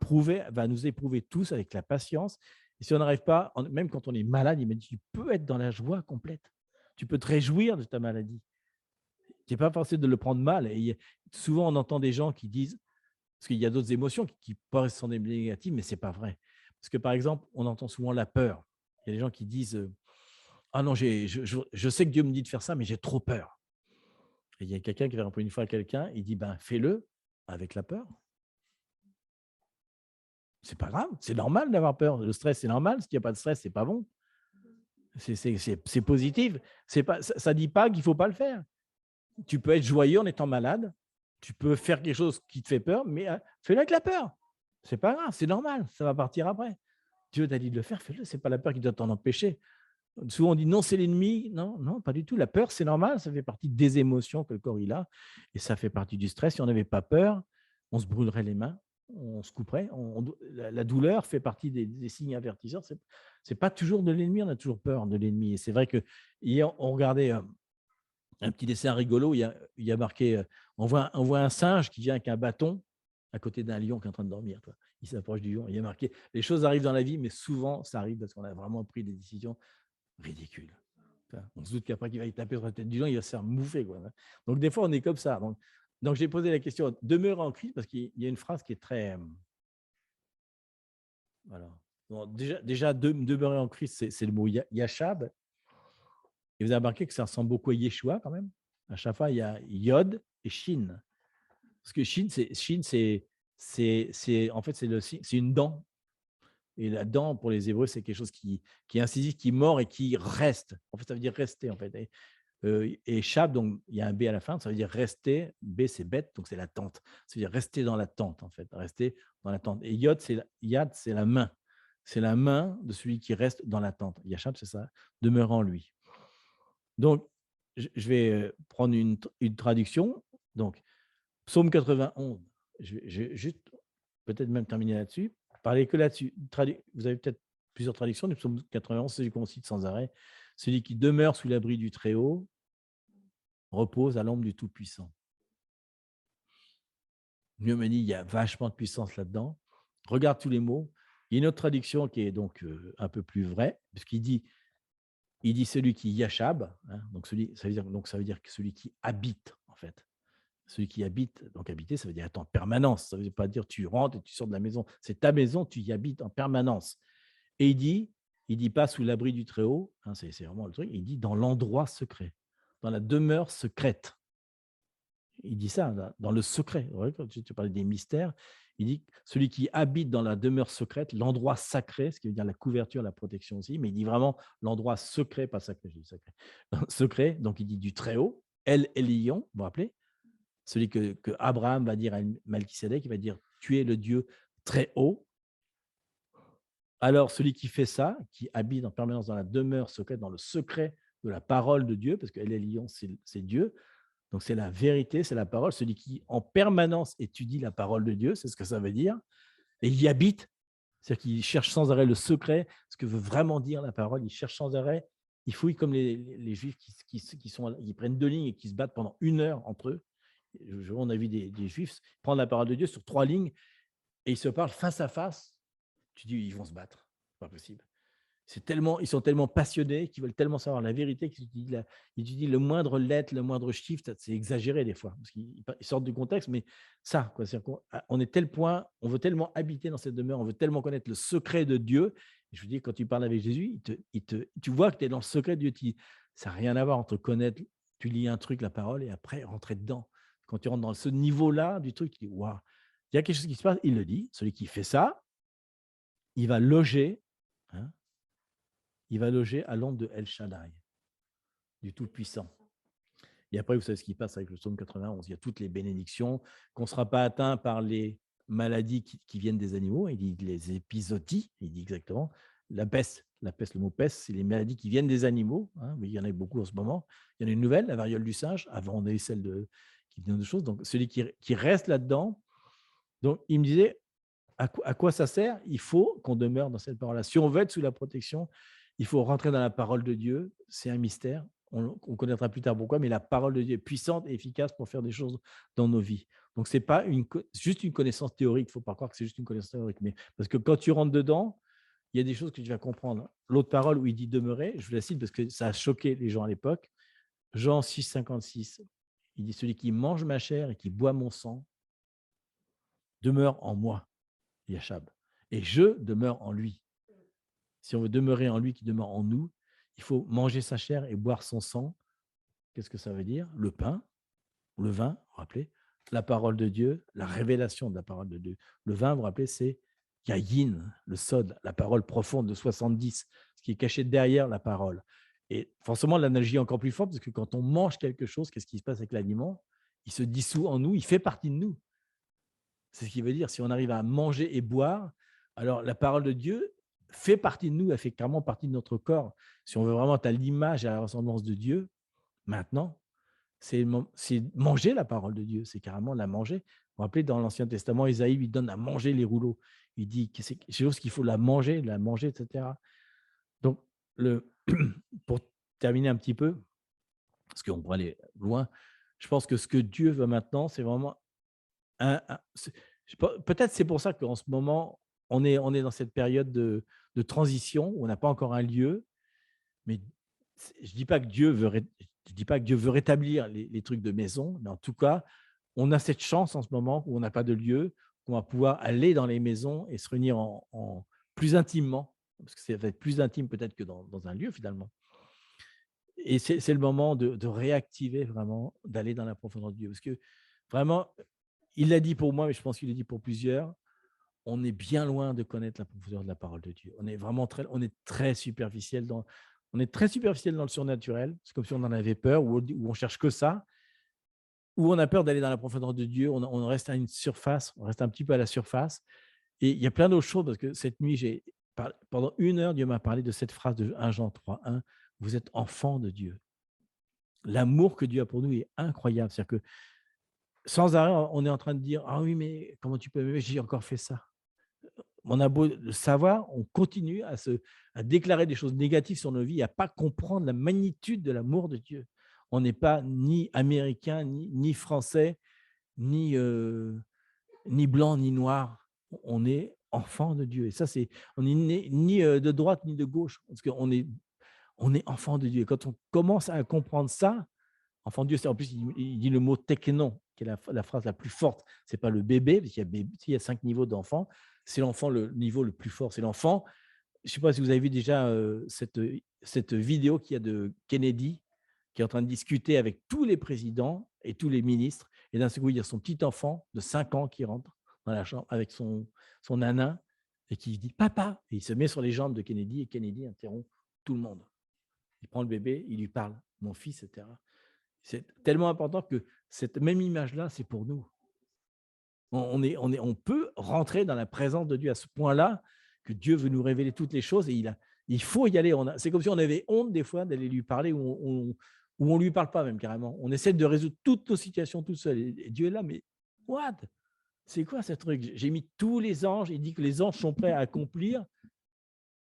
nous éprouver tous avec la patience. Et si on n'arrive pas, même quand on est malade, il m'a dit, tu peux être dans la joie complète. Tu peux te réjouir de ta maladie. Tu n'es pas forcé de le prendre mal. Et souvent, on entend des gens qui disent, parce qu'il y a d'autres émotions qui peuvent être négatives, mais ce n'est pas vrai. Parce que, par exemple, on entend souvent la peur. Il y a des gens qui disent ah non, je sais que Dieu me dit de faire ça, mais j'ai trop peur. Et il y a quelqu'un qui va répondre une fois à quelqu'un, il dit fais-le avec la peur. C'est pas grave, c'est normal d'avoir peur. Le stress, c'est normal. S'il n'y a pas de stress, c'est pas bon. C'est positif. Ça ne dit pas qu'il ne faut pas le faire. Tu peux être joyeux en étant malade. Tu peux faire quelque chose qui te fait peur, mais fais-le avec la peur. C'est pas grave, c'est normal. Ça va partir après. Dieu t'a dit de le faire, fais-le. Ce n'est pas la peur qui doit t'en empêcher. Souvent, on dit non, c'est l'ennemi. Non, non, pas du tout. La peur, c'est normal. Ça fait partie des émotions que le corps il a. Et ça fait partie du stress. Si on n'avait pas peur, on se brûlerait les mains, on se couperait. La douleur fait partie des signes avertisseurs. Ce n'est pas toujours de l'ennemi. On a toujours peur de l'ennemi. Et c'est vrai que hier, on regardait un petit dessin rigolo. Il y a marqué on voit un singe qui vient avec un bâton à côté d'un lion qui est en train de dormir. Toi. Il s'approche du lion. Il y a marqué, les choses arrivent dans la vie, mais souvent, ça arrive parce qu'on a vraiment pris des décisions ridicules. On se doute qu'après qu'il va y taper sur la tête du lion, il va se faire mouffer. Quoi. Donc, des fois, on est comme ça. Donc j'ai posé la question, demeurer en Christ, parce qu'il y a une phrase qui est très… voilà. Bon, déjà demeurer en Christ, c'est le mot Yashab. Et vous avez remarqué que ça ressemble beaucoup à Yeshua quand même. À chaque fois, il y a Yod et Shin. Parce que Shin, en fait, c'est une dent. Et la dent, pour les Hébreux, c'est quelque chose qui est incisif, qui mord et qui reste. En fait, ça veut dire rester. En fait. Et Shab, donc il y a un B à la fin, ça veut dire rester. B, c'est bête, donc c'est la tente. Ça veut dire rester dans la tente, en fait. Rester dans la tente. Et Yod, c'est la main. C'est la main de celui qui reste dans la tente. Yashab, c'est ça, demeure en lui. Donc, je vais prendre une traduction. Donc, Psaume 91, je vais juste peut-être même terminer là-dessus. Parlez que là-dessus. Vous avez peut-être plusieurs traductions du Psaume 91, celui qu'on cite sans arrêt. Celui qui demeure sous l'abri du Très-Haut repose à l'ombre du Tout-Puissant. Mieux me dit, il y a vachement de puissance là-dedans. Regarde tous les mots. Il y a une autre traduction qui est donc un peu plus vraie, puisqu'il dit celui qui yachab, hein, donc ça veut dire que celui qui habite, en fait. Celui qui habite, donc habiter, ça veut dire être en permanence. Ça ne veut pas dire tu rentres et tu sors de la maison. C'est ta maison, tu y habites en permanence. Et il dit pas sous l'abri du Très-Haut, hein, c'est vraiment le truc, il dit dans l'endroit secret, dans la demeure secrète. Il dit ça, dans le secret. Quand tu parlais des mystères, il dit celui qui habite dans la demeure secrète, l'endroit sacré, ce qui veut dire la couverture, la protection aussi, mais il dit vraiment l'endroit secret, pas sacré, je dis sacré. Secret, donc il dit du Très-Haut, El Elion, vous vous rappelez, celui que Abraham va dire à Melchisédek, il va dire tu es le Dieu très haut. Alors, celui qui fait ça, qui habite en permanence dans la demeure secrète, dans le secret de la parole de Dieu, parce qu'elle est lion, c'est Dieu, donc c'est la vérité, c'est la parole, celui qui en permanence étudie la parole de Dieu, c'est ce que ça veut dire, et il y habite, c'est-à-dire qu'il cherche sans arrêt le secret, ce que veut vraiment dire la parole, il cherche sans arrêt, il fouille comme les Juifs qui prennent 2 lignes et qui se battent pendant 1 heure entre eux. On a vu des Juifs prendre la parole de Dieu sur 3 lignes et ils se parlent face à face. Tu dis, ils vont se battre. C'est pas possible. Ils sont tellement passionnés qu'ils veulent tellement savoir la vérité qu'ils étudient le moindre lettre, le moindre chiffre. C'est exagéré des fois, parce qu'ils sortent du contexte, mais ça, quoi, on est tel point, on veut tellement habiter dans cette demeure, on veut tellement connaître le secret de Dieu. Et je vous dis, quand tu parles avec Jésus, tu vois que tu es dans le secret de Dieu. Ça n'a rien à voir entre connaître, tu lis un truc, la parole, et après rentrer dedans. Quand tu rentres dans ce niveau-là du truc, tu dis, waouh, il y a quelque chose qui se passe. Il le dit, celui qui fait ça, il va loger, hein, il va loger à l'ombre de El Shaddai, du Tout-Puissant. Et après, vous savez ce qui passe avec le psaume 91. Il y a toutes les bénédictions, qu'on ne sera pas atteint par les maladies qui viennent des animaux. Il dit les épizooties, il dit exactement. La peste, le mot peste, c'est les maladies qui viennent des animaux. Hein, mais il y en a beaucoup en ce moment. Il y en a une nouvelle, la variole du singe. Avant, on a eu celle qui vient de choses. Donc, celui qui reste là-dedans. Donc, il me disait, à quoi ça sert? Il faut qu'on demeure dans cette parole-là. Si on veut être sous la protection, il faut rentrer dans la parole de Dieu. C'est un mystère. On connaîtra plus tard pourquoi, mais la parole de Dieu est puissante et efficace pour faire des choses dans nos vies. Donc, ce n'est pas juste une connaissance théorique. Il ne faut pas croire que c'est juste une connaissance théorique. Mais parce que quand tu rentres dedans, il y a des choses que tu vas comprendre. L'autre parole où il dit demeurer, je vous la cite parce que ça a choqué les gens à l'époque. Jean 6, 56. Il dit celui qui mange ma chair et qui boit mon sang demeure en moi. Yachab. Et je demeure en lui. Si on veut demeurer en lui qui demeure en nous, il faut manger sa chair et boire son sang. Qu'est-ce que ça veut dire? Le pain, le vin, vous vous rappelez, la parole de Dieu, la révélation de la parole de Dieu. Le vin, vous vous rappelez, c'est Yayin, le sod, la parole profonde de 70, ce qui est caché derrière la parole. Et forcément, l'analogie est encore plus forte, parce que quand on mange quelque chose, qu'est-ce qui se passe avec l'aliment? Il se dissout en nous, il fait partie de nous. C'est ce qui veut dire, si on arrive à manger et boire, alors la parole de Dieu fait partie de nous, elle fait carrément partie de notre corps. Si on veut vraiment être à l'image et à la ressemblance de Dieu, maintenant, c'est manger la parole de Dieu, c'est carrément la manger. Vous vous rappelez, dans l'Ancien Testament, Isaïe lui donne à manger les rouleaux. Il dit que c'est quelque chose qu'il faut la manger, etc. Donc, pour terminer un petit peu, parce qu'on pourrait aller loin, je pense que ce que Dieu veut maintenant, c'est vraiment Peut-être c'est pour ça qu'en ce moment, on est dans cette période de transition où on n'a pas encore un lieu, mais je ne dis pas que je dis pas que Dieu veut rétablir les trucs de maison, mais en tout cas, on a cette chance en ce moment où on n'a pas de lieu, qu'on va pouvoir aller dans les maisons et se réunir plus intimement, parce que ça va être plus intime peut-être que dans un lieu finalement. Et c'est le moment de réactiver vraiment, d'aller dans la profondeur de Dieu. Parce que vraiment, il l'a dit pour moi, mais je pense qu'il l'a dit pour plusieurs, on est bien loin de connaître la profondeur de la parole de Dieu. On est très superficiel on est très superficiel dans le surnaturel. C'est comme si on en avait peur, ou on cherche que ça, ou on a peur d'aller dans la profondeur de Dieu. On reste à une surface, on reste un petit peu à la surface. Et il y a plein d'autres choses, parce que cette nuit, pendant 1 heure, Dieu m'a parlé de cette phrase de 1 Jean 3:1, vous êtes enfants de Dieu. L'amour que Dieu a pour nous est incroyable. C'est-à-dire que sans arrêt, on est en train de dire, ah oui, mais comment tu peux m'aimer, j'ai encore fait ça. On a beau le savoir, on continue à déclarer des choses négatives sur nos vies, à ne pas comprendre la magnitude de l'amour de Dieu. On n'est pas ni américain, ni français, ni blanc, ni noir. On est enfant de Dieu. Et ça, on n'est ni de droite, ni de gauche, parce qu'on est enfant de Dieu. Et quand on commence à comprendre ça, enfant de Dieu, c'est en plus, il dit le mot teknon, qui est la phrase la plus forte. Ce n'est pas le bébé, parce qu'il y a 5 niveaux d'enfant. C'est l'enfant le niveau le plus fort. C'est l'enfant. Je ne sais pas si vous avez vu déjà cette vidéo qu'il y a de Kennedy, qui est en train de discuter avec tous les présidents et tous les ministres. Et d'un seul coup, il y a son petit enfant de 5 ans qui rentre dans la chambre avec son nanin et qui dit papa. Et il se met sur les jambes de Kennedy et Kennedy interrompt tout le monde. Il prend le bébé, il lui parle, mon fils, etc. C'est tellement important que cette même image-là, c'est pour nous. On peut rentrer dans la présence de Dieu à ce point-là, que Dieu veut nous révéler toutes les choses, et il faut y aller. C'est comme si on avait honte des fois d'aller lui parler, ou on ne lui parle pas même carrément. On essaie de résoudre toutes nos situations tout seul. Et Dieu est là, mais what? C'est quoi ce truc? J'ai mis tous les anges, il dit que les anges sont prêts à accomplir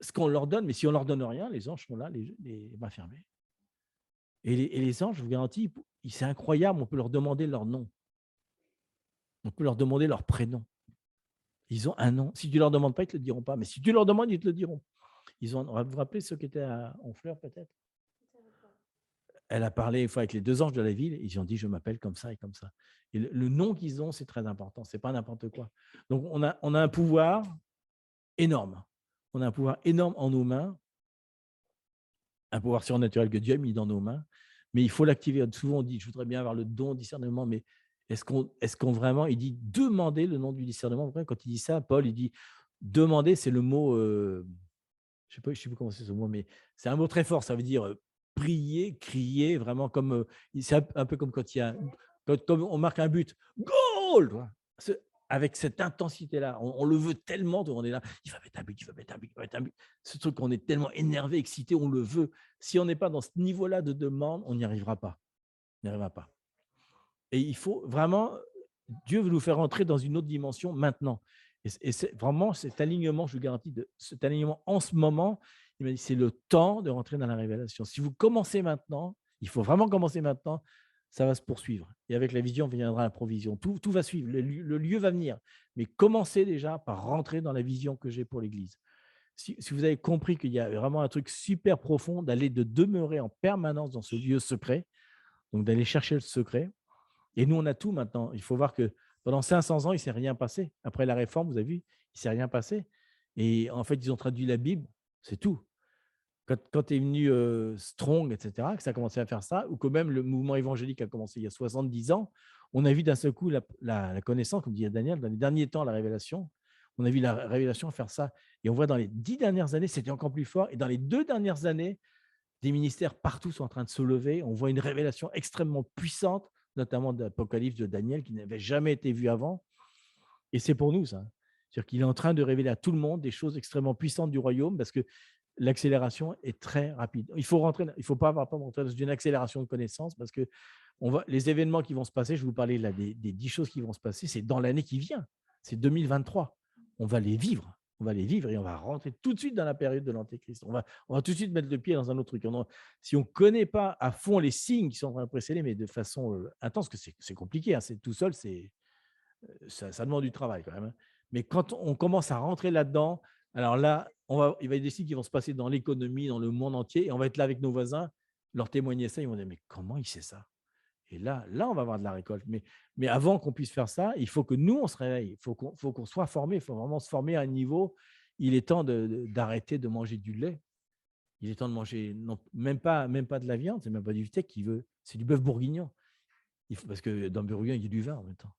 ce qu'on leur donne, mais si on ne leur donne rien, les anges sont là, les mains fermées. Et les anges, je vous garantis, c'est incroyable, on peut leur demander leur nom. On peut leur demander leur prénom. Ils ont un nom. Si tu ne leur demandes pas, ils ne te le diront pas. Mais si tu leur demandes, ils te le diront. On va vous rappeler ceux qui étaient à Honfleur, peut-être? Elle a parlé une fois avec les 2 anges de la ville. Ils ont dit, je m'appelle comme ça et comme ça. Et le nom qu'ils ont, c'est très important. Ce n'est pas n'importe quoi. Donc, on a un pouvoir énorme. On a un pouvoir énorme en nos mains, un pouvoir surnaturel que Dieu a mis dans nos mains. Mais il faut l'activer. Souvent, on dit, je voudrais bien avoir le don discernement, mais est-ce qu'on vraiment, il dit demander le nom du discernement. Quand il dit ça, Paul, il dit demander, c'est le mot, je ne sais plus comment c'est ce mot, mais c'est un mot très fort. Ça veut dire prier, crier, vraiment comme, c'est un peu comme quand comme on marque un but, goal! Avec cette intensité-là, on le veut tellement, on est là, il va mettre un but, il va mettre un but, il va mettre un but. Ce truc, on est tellement énervé, excité, on le veut. Si on n'est pas dans ce niveau-là de demande, on n'y arrivera pas. On n'y arrivera pas. Et il faut vraiment, Dieu veut nous faire entrer dans une autre dimension maintenant. Et c'est vraiment cet alignement, je vous garantis, cet alignement en ce moment, il m'a dit, c'est le temps de rentrer dans la révélation. Si vous commencez maintenant, il faut vraiment commencer maintenant, ça va se poursuivre. Et avec la vision viendra la provision. Tout va suivre, le lieu va venir. Mais commencez déjà par rentrer dans la vision que j'ai pour l'Église. Si vous avez compris qu'il y a vraiment un truc super profond, de demeurer en permanence dans ce lieu secret, donc d'aller chercher le secret. Et nous, on a tout maintenant. Il faut voir que pendant 500 ans, il ne s'est rien passé. Après la réforme, vous avez vu, il ne s'est rien passé. Et en fait, ils ont traduit la Bible, c'est tout. Quand est venu Strong, etc., que ça a commencé à faire ça, ou que même le mouvement évangélique a commencé il y a 70 ans, on a vu d'un seul coup la connaissance, comme dit Daniel, dans les derniers temps, la révélation. On a vu la révélation faire ça. Et on voit dans les 10 dernières années, c'était encore plus fort. Et dans les 2 dernières années, des ministères partout sont en train de se lever. On voit une révélation extrêmement puissante, notamment de l'Apocalypse de Daniel, qui n'avait jamais été vue avant. Et c'est pour nous, ça. C'est-à-dire qu'il est en train de révéler à tout le monde des choses extrêmement puissantes du royaume, parce que l'accélération est très rapide. Il faut pas avoir peur d'entrer dans une accélération de connaissances, parce que les événements qui vont se passer, je vais vous parler là des 10 choses qui vont se passer, c'est dans l'année qui vient. C'est 2023. On va les vivre. On va les vivre et on va rentrer tout de suite dans la période de l'Antéchrist. On va tout de suite mettre le pied dans un autre truc. Si on ne connaît pas à fond les signes qui sont en train de précéder, mais de façon intense, que c'est compliqué, hein, c'est tout seul, ça demande du travail quand même, hein. Mais quand on commence à rentrer là-dedans, alors là, il va y avoir des signes qui vont se passer dans l'économie, dans le monde entier, et on va être là avec nos voisins, leur témoigner ça, ils vont dire: «Mais comment il sait ça?» Et là, on va avoir de la récolte. Mais avant qu'on puisse faire ça, il faut que nous, on se réveille. Il faut qu'on soit formé. Il faut vraiment se former à un niveau. Il est temps d'arrêter de manger du lait. Il est temps de manger non, même pas de la viande, c'est même pas du steak qu'il veut. C'est du bœuf bourguignon. Parce que dans le bourguignon, il y a du vin en même temps.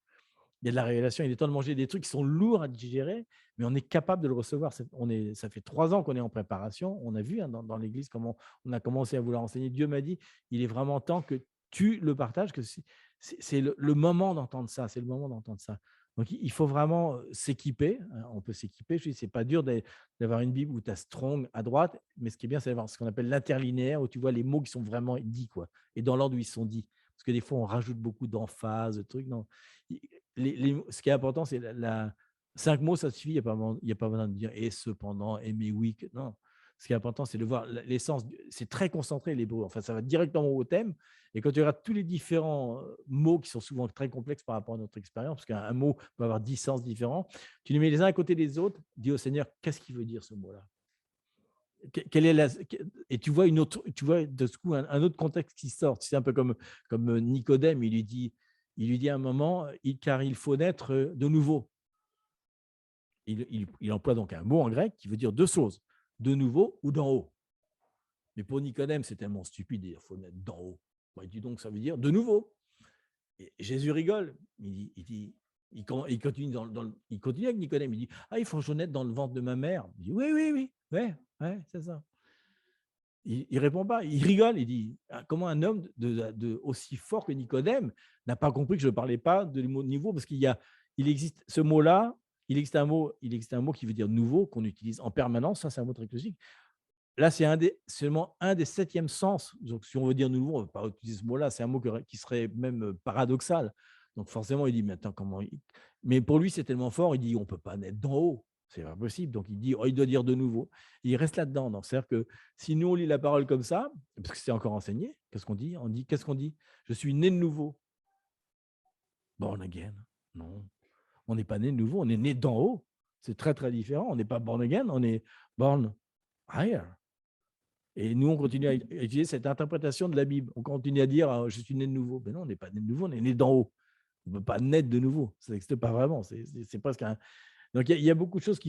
Il y a de la révélation. Il est temps de manger des trucs qui sont lourds à digérer, mais on est capable de le recevoir. Ça fait 3 ans qu'on est en préparation. On a vu, hein, dans l'église comment on a commencé à vouloir enseigner. Dieu m'a dit, il est vraiment temps que tu le partages, que c'est le moment d'entendre ça. C'est le moment d'entendre ça. Donc, il faut vraiment s'équiper, hein. On peut s'équiper. Je dis, c'est pas dur d'avoir une Bible où tu as Strong à droite, mais ce qui est bien, c'est d'avoir ce qu'on appelle l'interlinéaire, où tu vois les mots qui sont vraiment dits, quoi, et dans l'ordre où ils sont dits. Parce que des fois, on rajoute beaucoup d'emphase, de trucs. Non. Ce qui est important, c'est 5 mots, ça suffit. Il y a pas besoin de dire et cependant, et mais oui. Non. Ce qui est important, c'est de voir l'essence. C'est très concentré, l'hébreu. Enfin, ça va directement au thème. Et quand tu regardes tous les différents mots qui sont souvent très complexes par rapport à notre expérience, parce qu'un mot peut avoir 10 sens différents, tu les mets les uns à côté des autres, dis au Seigneur, qu'est-ce qu'il veut dire ce mot-là? Quelle est et tu vois tu vois de ce coup un autre contexte qui sort. C'est un peu comme Nicodème, il lui dit à un moment, car il faut naître de nouveau. Il emploie donc un mot en grec qui veut dire deux choses, de nouveau ou d'en haut. Mais pour Nicodème, c'est tellement stupide, il faut naître d'en haut. Il dit donc, ça veut dire de nouveau. Et Jésus rigole. Il continue, il continue avec Nicodème. Il dit, ah, il faut que je naisse dans le ventre de ma mère. Il dit, oui, oui, oui, ouais, c'est ça. Il ne répond pas, il rigole, il dit, comment un homme aussi fort que Nicodème n'a pas compris que je ne parlais pas de niveau, parce il existe ce mot-là, il existe un mot qui veut dire nouveau, qu'on utilise en permanence, ça c'est un mot très classique. Là, c'est seulement un des 7e sens. Donc, si on veut dire nouveau, on ne va pas utiliser ce mot-là, c'est un mot qui serait même paradoxal. Donc, forcément, il dit, mais attends, comment. Mais pour lui, c'est tellement fort, il dit, on ne peut pas naître d'en haut. C'est pas possible. Donc, il dit, oh, il doit dire de nouveau. Et il reste là-dedans. Donc, c'est-à-dire que si nous, on lit la parole comme ça, parce que c'est encore enseigné, qu'est-ce qu'on dit? Qu'est-ce qu'on dit? Je suis né de nouveau. Born again. Non. On n'est pas né de nouveau, on est né d'en haut. C'est très, très différent. On n'est pas born again, on est born higher. Et nous, on continue à utiliser cette interprétation de la Bible. On continue à dire, je suis né de nouveau. Mais non, on n'est pas né de nouveau, on est né d'en haut. On ne peut pas naître de nouveau. Ça n'existe pas vraiment. C'est presque un. Donc, il y a beaucoup de choses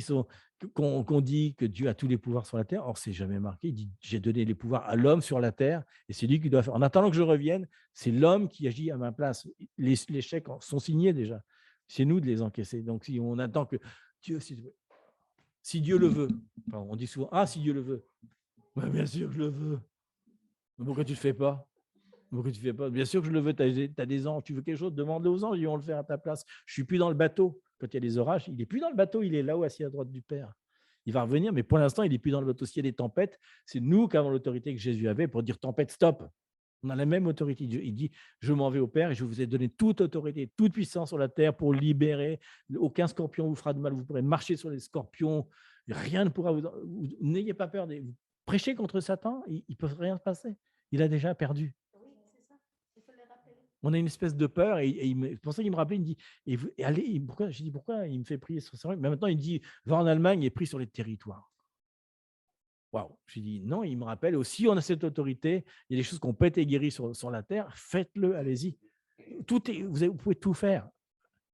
qu'on dit que Dieu a tous les pouvoirs sur la terre. Or, c'est jamais marqué. Il dit, j'ai donné les pouvoirs à l'homme sur la terre et c'est lui qui doit faire. En attendant que je revienne, c'est l'homme qui agit à ma place. Les chèques sont signés déjà. C'est nous de les encaisser. Donc, si on attend que Dieu, si Dieu le veut, enfin, on dit souvent, ah, si Dieu le veut. Ouais, bien sûr que je le veux. Mais pourquoi tu ne le fais pas? Pourquoi tu ne fais pas? Bien sûr que je le veux. Tu as des anges. Tu veux quelque chose? Demande-le aux anges. Ils vont le faire à ta place. Je ne suis plus dans le bateau. Quand il y a des orages, il n'est plus dans le bateau. Il est là-haut, assis à droite du Père. Il va revenir, mais pour l'instant, il n'est plus dans le bateau. S'il y a des tempêtes, c'est nous qui avons l'autorité que Jésus avait pour dire tempête, stop. On a la même autorité. Il dit, je m'en vais au Père et je vous ai donné toute autorité, toute puissance sur la terre pour libérer. Aucun scorpion vous fera de mal. Vous pourrez marcher sur les scorpions. Rien ne pourra vous. N'ayez pas peur. Prêchez contre Satan, il ne peut rien se passer. Il a déjà perdu. Oui, c'est ça. Il faut le rappeler. On a une espèce de peur et c'est pour ça qu'il me rappelait, il me dit, allez, pourquoi? J'ai dit, pourquoi il me fait prier sur ça? Mais maintenant, il me dit, va en Allemagne et prie sur les territoires. Waouh! J'ai dit, non, il me rappelle aussi, on a cette autorité, il y a des choses qui ont pas été guéries sur la terre, faites-le, allez-y. Vous pouvez tout faire.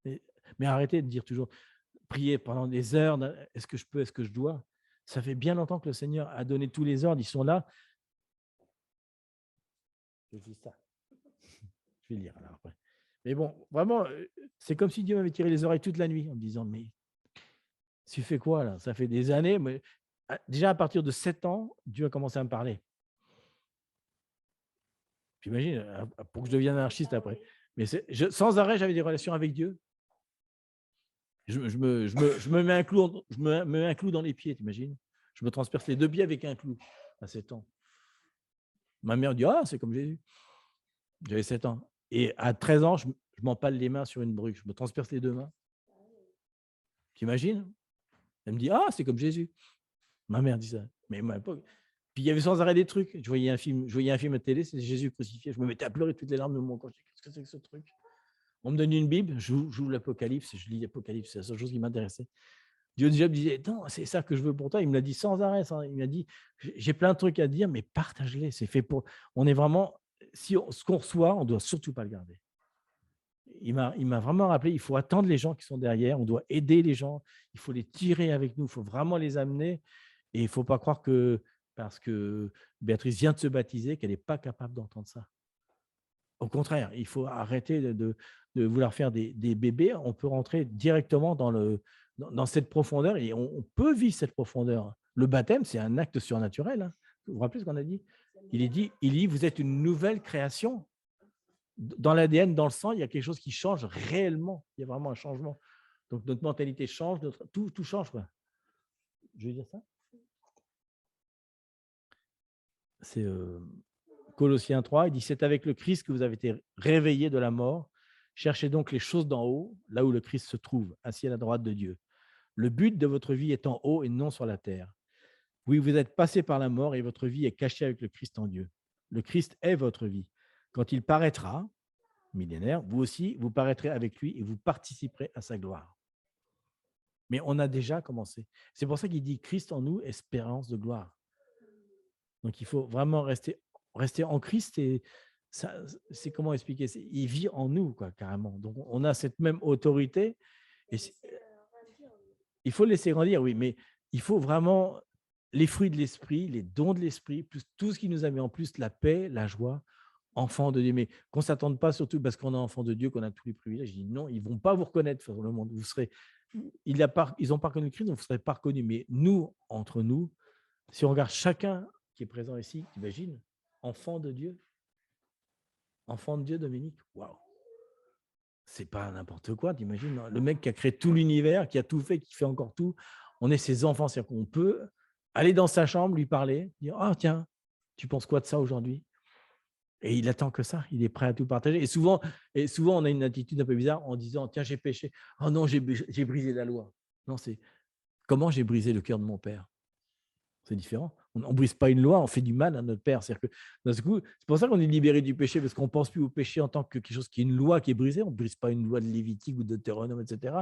Mais arrêtez de dire toujours, prier pendant des heures, est-ce que je peux, est-ce que je dois? Ça fait bien longtemps que le Seigneur a donné tous les ordres, ils sont là. Je dis ça. Je vais lire alors après. Mais bon, vraiment, c'est comme si Dieu m'avait tiré les oreilles toute la nuit en me disant, mais tu fais quoi là? Ça fait des années, mais déjà à partir de 7 ans, Dieu a commencé à me parler. J'imagine, pour que je devienne anarchiste après. Mais sans arrêt, j'avais des relations avec Dieu. Je me mets un clou, je me mets un clou dans les pieds, t'imagines? Je me transperce les 2 pieds avec un clou à 7 ans. Ma mère dit, ah, c'est comme Jésus. J'avais 7 ans. Et à 13 ans, je m'empale les mains sur une brugue. Je me transperce les 2 mains. T'imagines? Elle me dit, ah, c'est comme Jésus. Ma mère dit ça. Mais moi, puis il y avait sans arrêt des trucs. Je voyais un film à télé, c'était Jésus crucifié. Je me mettais à pleurer toutes les larmes de mon corps. Qu'est-ce que c'est que ce truc? On me donne une Bible, j'ouvre l'Apocalypse, je lis l'Apocalypse, c'est la seule chose qui m'intéressait. Dieu déjà me disait, non, c'est ça que je veux pour toi. Il me l'a dit sans arrêt. Il m'a dit, j'ai plein de trucs à te dire, mais partage-les. C'est fait pour. On est vraiment. Ce qu'on reçoit, on ne doit surtout pas le garder. Il m'a vraiment rappelé, il faut attendre les gens qui sont derrière, on doit aider les gens, il faut les tirer avec nous, il faut vraiment les amener. Et il ne faut pas croire que parce que Béatrice vient de se baptiser, qu'elle n'est pas capable d'entendre ça. Au contraire, il faut arrêter de vouloir faire des bébés. On peut rentrer directement dans cette profondeur et on peut vivre cette profondeur. Le baptême, c'est un acte surnaturel. Hein. Vous vous rappelez ce qu'on a dit ? Il dit, vous êtes une nouvelle création. Dans l'ADN, dans le sang, il y a quelque chose qui change réellement. Il y a vraiment un changement. Donc, notre mentalité change, tout change. Quoi. Je veux dire ça ? C'est Colossiens 3, il dit « C'est avec le Christ que vous avez été réveillés de la mort. Cherchez donc les choses d'en haut, là où le Christ se trouve, assis à la droite de Dieu. Le but de votre vie est en haut et non sur la terre. Oui, vous êtes passé par la mort et votre vie est cachée avec le Christ en Dieu. Le Christ est votre vie. Quand il paraîtra, millénaire, vous aussi, vous paraîtrez avec lui et vous participerez à sa gloire. » Mais on a déjà commencé. C'est pour ça qu'il dit « Christ en nous, espérance de gloire ». Donc, il faut vraiment rester en Christ et ça, c'est comment expliquer ? Il vit en nous, quoi, carrément. Donc, on a cette même autorité. Et il faut le laisser grandir, oui, mais il faut vraiment les fruits de l'esprit, les dons de l'esprit, plus tout ce qui nous a mis en plus, la paix, la joie, enfant de Dieu. Mais qu'on ne s'attende pas, surtout parce qu'on est enfant de Dieu, qu'on a tous les privilèges. Je dis non, ils ne vont pas vous reconnaître sur le monde. Ils n'ont pas reconnu le Christ, donc vous ne serez pas reconnus. Mais nous, entre nous, si on regarde chacun qui est présent ici, t'imagines, enfant de Dieu, Dominique, waouh, c'est pas n'importe quoi, t'imagines, le mec qui a créé tout l'univers, qui a tout fait, qui fait encore tout, on est ses enfants, c'est-à-dire qu'on peut aller dans sa chambre, lui parler, dire, ah tiens, tu penses quoi de ça aujourd'hui ? Et il attend que ça, il est prêt à tout partager. Et souvent, on a une attitude un peu bizarre en disant, tiens, j'ai péché, oh non, j'ai brisé la loi. Non, c'est comment j'ai brisé le cœur de mon père ? C'est différent. On ne brise pas une loi, on fait du mal à notre Père. C'est-à-dire que, d'un coup, c'est pour ça qu'on est libéré du péché, parce qu'on ne pense plus au péché en tant que quelque chose qui est une loi qui est brisée. On ne brise pas une loi de Lévitique ou de Deutéronome, etc.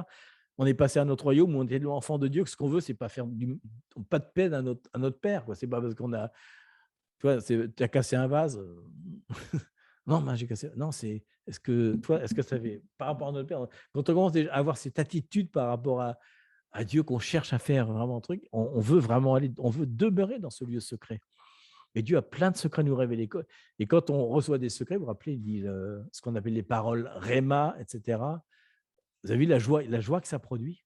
On est passé à notre royaume où on est enfant de Dieu, que ce qu'on veut, c'est pas faire pas de peine à notre Père. Ce n'est pas parce qu'on a. Tu vois, tu as cassé un vase. Non, j'ai cassé. Non, c'est. Est-ce que ça fait. Par rapport à notre Père, quand on commence à avoir cette attitude par rapport à Dieu, qu'on cherche à faire vraiment un truc, on veut vraiment aller, on veut demeurer dans ce lieu secret. Et Dieu a plein de secrets à nous révéler. Et quand on reçoit des secrets, vous vous rappelez, il dit ce qu'on appelle les paroles Réma, etc. Vous avez vu la joie que ça produit ?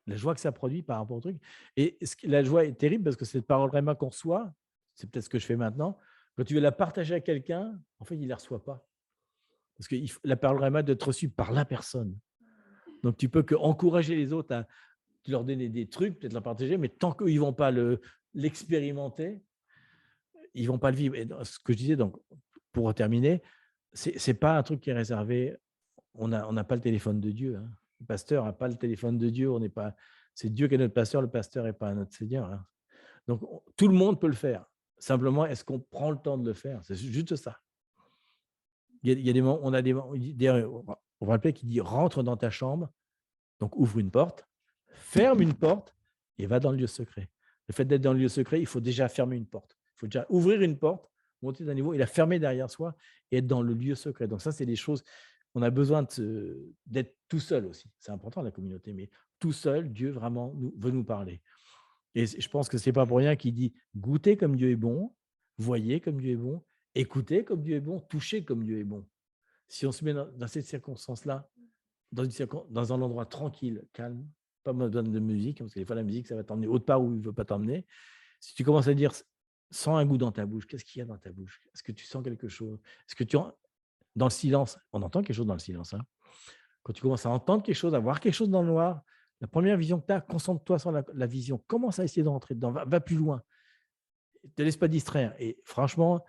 La joie que ça produit par rapport au truc. Et la joie est terrible parce que cette parole Réma qu'on reçoit, c'est peut-être ce que je fais maintenant, quand tu veux la partager à quelqu'un, en fait, il ne la reçoit pas. Parce que la parole Réma doit être reçue par la personne. Donc, tu peux qu'encourager les autres à leur donner des trucs, peut-être leur partager, mais tant qu'ils ne vont pas l'expérimenter, ils ne vont pas le vivre. Et ce que je disais, donc, pour terminer, ce n'est pas un truc qui est réservé. On n'a pas le téléphone de Dieu. Hein. Le pasteur n'a pas le téléphone de Dieu. C'est Dieu qui est notre pasteur, le pasteur n'est pas notre Seigneur. Hein. Donc, tout le monde peut le faire. Simplement, est-ce qu'on prend le temps de le faire ? C'est juste ça. Il y a des moments, on a des moments, on va rappeler qu'il dit rentre dans ta chambre, donc ouvre une porte, ferme une porte et va dans le lieu secret. Le fait d'être dans le lieu secret, il faut déjà fermer une porte. Il faut déjà ouvrir une porte, monter d'un niveau et la fermer derrière soi et être dans le lieu secret. Donc ça, c'est des choses, on a besoin d'être tout seul aussi. C'est important la communauté, mais tout seul, Dieu vraiment veut nous parler. Et je pense que ce n'est pas pour rien qu'il dit goûtez comme Dieu est bon, voyez comme Dieu est bon, écoutez comme Dieu est bon, touchez comme Dieu est bon. Si on se met dans cette circonstance-là, dans un endroit tranquille, calme, pas besoin de musique, parce que des fois la musique, ça va t'emmener autre part où il ne veut pas t'emmener. Si tu commences à dire, sens un goût dans ta bouche, qu'est-ce qu'il y a dans ta bouche ? Est-ce que tu sens quelque chose ? Est-ce que dans le silence, on entend quelque chose dans le silence. Hein. Quand tu commences à entendre quelque chose, à voir quelque chose dans le noir, la première vision que tu as, concentre-toi sur la vision. Commence à essayer de rentrer dedans, va plus loin. Ne te laisse pas distraire. Et franchement,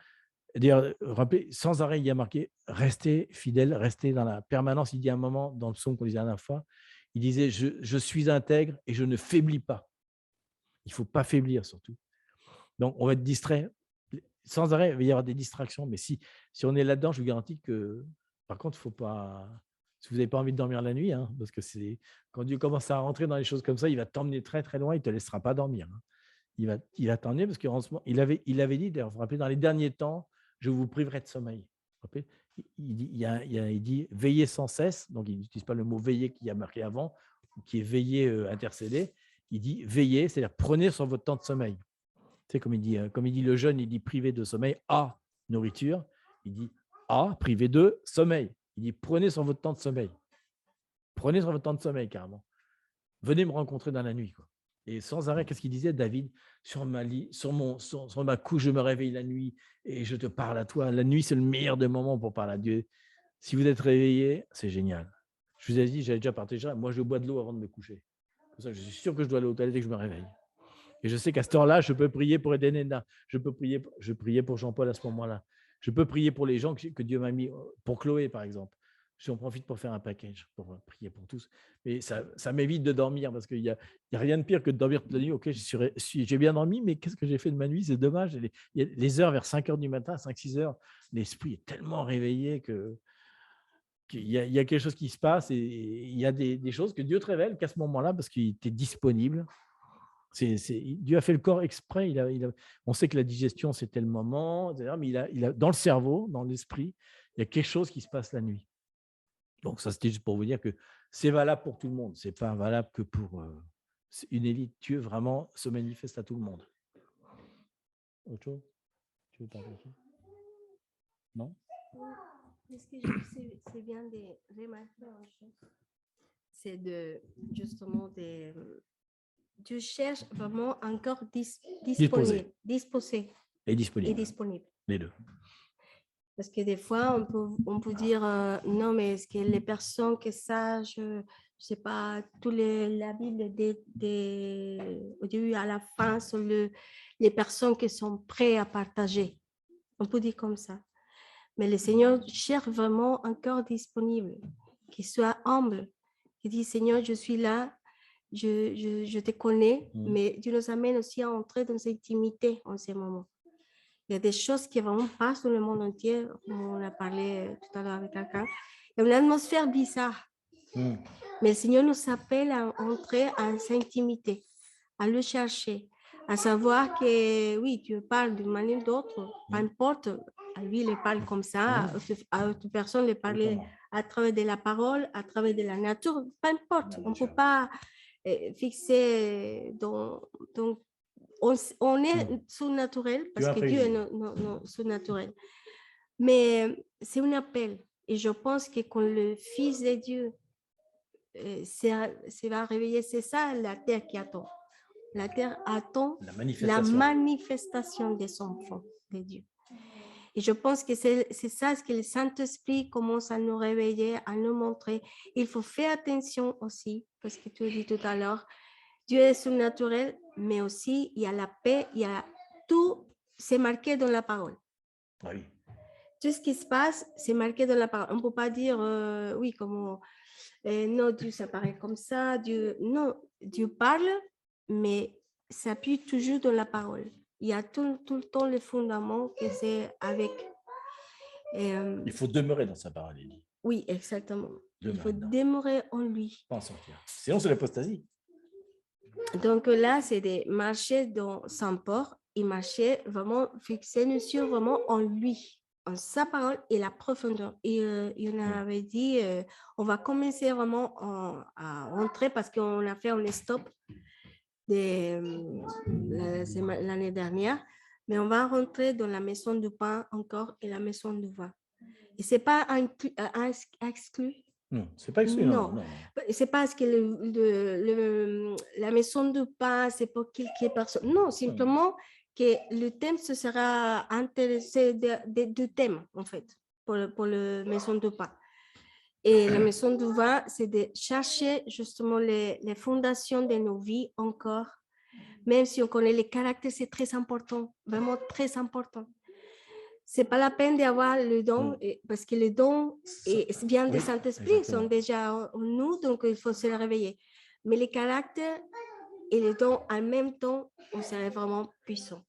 d'ailleurs, rappelez, sans arrêt, il y a marqué « restez fidèle, restez dans la permanence ». Il dit à un moment, dans le psaume qu'on disait la dernière fois, il disait « je suis intègre et je ne faiblis pas ». Il ne faut pas faiblir surtout. Donc, on va être distrait. Sans arrêt, il va y avoir des distractions. Mais si on est là-dedans, je vous garantis que Par contre, faut pas, si vous n'avez pas envie de dormir la nuit, hein, parce que quand Dieu commence à rentrer dans les choses comme ça, il va t'emmener très très loin, il ne te laissera pas dormir. Hein. Il va t'emmener parce qu'il avait dit, d'ailleurs, vous vous rappelez, dans les derniers temps, je vous priverai de sommeil. Vous vous rappelez, il dit veillez sans cesse, donc il n'utilise pas le mot veiller qui a marqué avant, qui est veiller, intercéder. Il dit veillez, c'est-à-dire prenez sur votre temps de sommeil. Tu sais, comme il dit le jeune, il dit privé de sommeil, à nourriture, il dit à privé de sommeil. Il dit prenez sur votre temps de sommeil. Prenez sur votre temps de sommeil, carrément. Venez me rencontrer dans la nuit. Quoi. Et sans arrêt, qu'est-ce qu'il disait, David? Sur ma couche, je me réveille la nuit et je te parle à toi. La nuit, c'est le meilleur des moments pour parler à Dieu. Si vous êtes réveillé, c'est génial. Je vous ai dit, j'avais déjà partagé, moi, je bois de l'eau avant de me coucher. Pour ça, je suis sûr que je dois aller aux toilettes dès que je me réveille. Et je sais qu'à cette heure-là, je peux prier pour Edenena. Je priais pour Jean-Paul à ce moment-là. Je peux prier pour les gens que Dieu m'a mis, pour Chloé, par exemple. J'en profite pour faire un package, pour prier pour tous. Mais ça m'évite de dormir parce qu'il n'y a rien de pire que de dormir toute la nuit. Ok, j'ai bien dormi, mais qu'est-ce que j'ai fait de ma nuit? C'est dommage. Les heures vers 5 heures du matin, 5-6 heures, l'esprit est tellement réveillé qu'il y a quelque chose qui se passe et il y a des choses que Dieu te révèle qu'à ce moment-là, parce qu'il était disponible. Dieu a fait le corps exprès. On sait que la digestion, c'était le moment, mais dans le cerveau, dans l'esprit, il y a quelque chose qui se passe la nuit. Donc, ça, c'était juste pour vous dire que c'est valable pour tout le monde. Ce n'est pas valable que pour une élite. Dieu, vraiment, se manifeste à tout le monde. Autre chose? Tu veux parler de ça? Non? Ce que c'est bien de remarquer en chose, c'est justement Dieu cherche vraiment un corps disponible, disposé et disponible. Et disponible. Les deux. Parce que des fois, on peut dire non, mais est-ce que les personnes que ça, je sais pas, la Bible au début à la fin sont les personnes qui sont prêtes à partager. On peut dire comme ça. Mais le Seigneur cherche vraiment un cœur disponible, qui soit humble, qui dit Seigneur, je suis là, je te connais, mais tu nous amènes aussi à entrer dans cette intimité en ces moments. Il y a des choses qui vraiment passent dans le monde entier, comme on a parlé tout à l'heure avec quelqu'un. Il y a une atmosphère bizarre. Mais le Seigneur nous appelle à entrer en cette intimité, à le chercher, à savoir que oui, Dieu parle d'une manière ou d'autre, peu importe. À lui, il parle comme ça, à d'autres personnes, il parle à travers de la parole, à travers de la nature, peu importe. On ne peut pas fixer on est surnaturel parce que Dieu est surnaturel. Mais c'est un appel. Et je pense que quand le Fils de Dieu va réveiller, c'est ça la terre qui attend. La terre attend la manifestation des enfants de Dieu. Et je pense que c'est ça ce que le Saint-Esprit commence à nous réveiller, à nous montrer. Il faut faire attention aussi, parce que tu as dit tout à l'heure, Dieu est surnaturel, mais aussi il y a la paix, il y a tout, c'est marqué dans la parole. Oui. Tout ce qui se passe, c'est marqué dans la parole. On ne peut pas dire, oui, comment, non, Dieu s'apparaît comme ça, non, Dieu parle, mais s'appuie toujours dans la parole. Il y a tout le temps le fondament que c'est avec. Il faut demeurer dans sa parole, il dit. Oui, exactement. Il faut demeurer en lui. Pas en sortir. Sinon, c'est l'apostasie. Donc là, c'est de marcher dans son port et marcher vraiment, fixer nos yeux vraiment en lui, en sa parole et la profondeur. Et on avait dit, on va commencer vraiment à rentrer parce qu'on a fait un stop l'année dernière, mais on va rentrer dans la maison du pain encore et la maison du vin. Et ce n'est pas exclu. Non, c'est pas exclu. Non. C'est parce que la maison du pain, c'est pour quelques personnes. Non, simplement que le thème, ce sera intéressé du thème, en fait, pour la maison du pain. Et la maison du vin, c'est de chercher justement les fondations de nos vies encore. Même si on connaît les caractères, c'est très important, vraiment très important. C'est pas la peine d'avoir le don, parce que les dons viennent du Saint-Esprit, sont déjà en nous, donc il faut se les réveiller. Mais les caractères et les dons, en même temps, on serait vraiment puissant.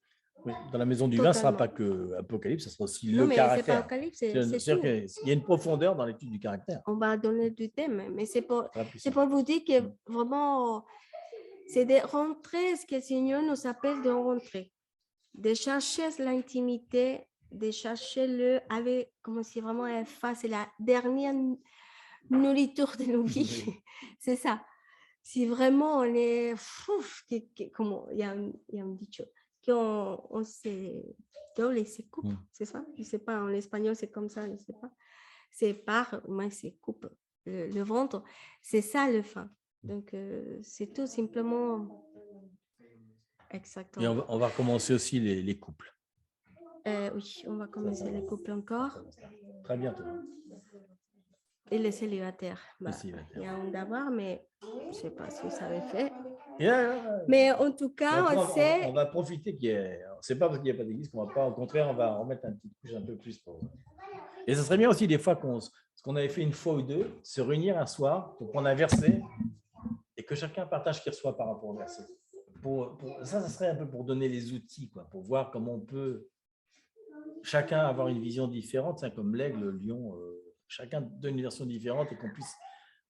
Oui, dans la maison du vin, ce ne sera pas Totalement. que Apocalypse, ce sera aussi Non, le mais c'est pas caractère. Apocalypse, c'est C'est-à-dire tout. qu'il y a une profondeur dans l'étude du caractère. On va donner du thème, mais c'est Très puissant. pour vous dire que vraiment, c'est de rentrer ce que le Seigneur nous appelle de rentrer, de chercher l'intimité, de chercher le avec, comme si vraiment c'est la dernière nourriture de nos vies. Oui. C'est ça. Si vraiment on est comment il y a un dit qu'on se coupe, c'est ça? Je ne sais pas, en espagnol c'est comme ça, je ne sais pas. C'est moi c'est coupe le ventre, c'est ça le fin. Donc c'est tout simplement Et exactement. on va recommencer aussi les couples. Oui, on va commencer les couples encore. Très bientôt. Et les célibataires. Les célibataires. Il y a un d'avoir, mais je ne sais pas si ça avait fait. Yeah. Mais en tout cas, on va profiter qu'il y ait. C'est pas parce qu'il n'y a pas d'église qu'on va pas. Au contraire, on va remettre un petit couche un peu plus pour. Et ça serait bien aussi des fois ce qu'on avait fait une fois ou deux, se réunir un soir pour prendre un verset et que chacun partage ce qu'il reçoit par rapport au verset. Ça serait un peu pour donner les outils, quoi, pour voir comment on peut chacun avoir une vision différente, hein, comme l'aigle, le lion, chacun donne une version différente et qu'on puisse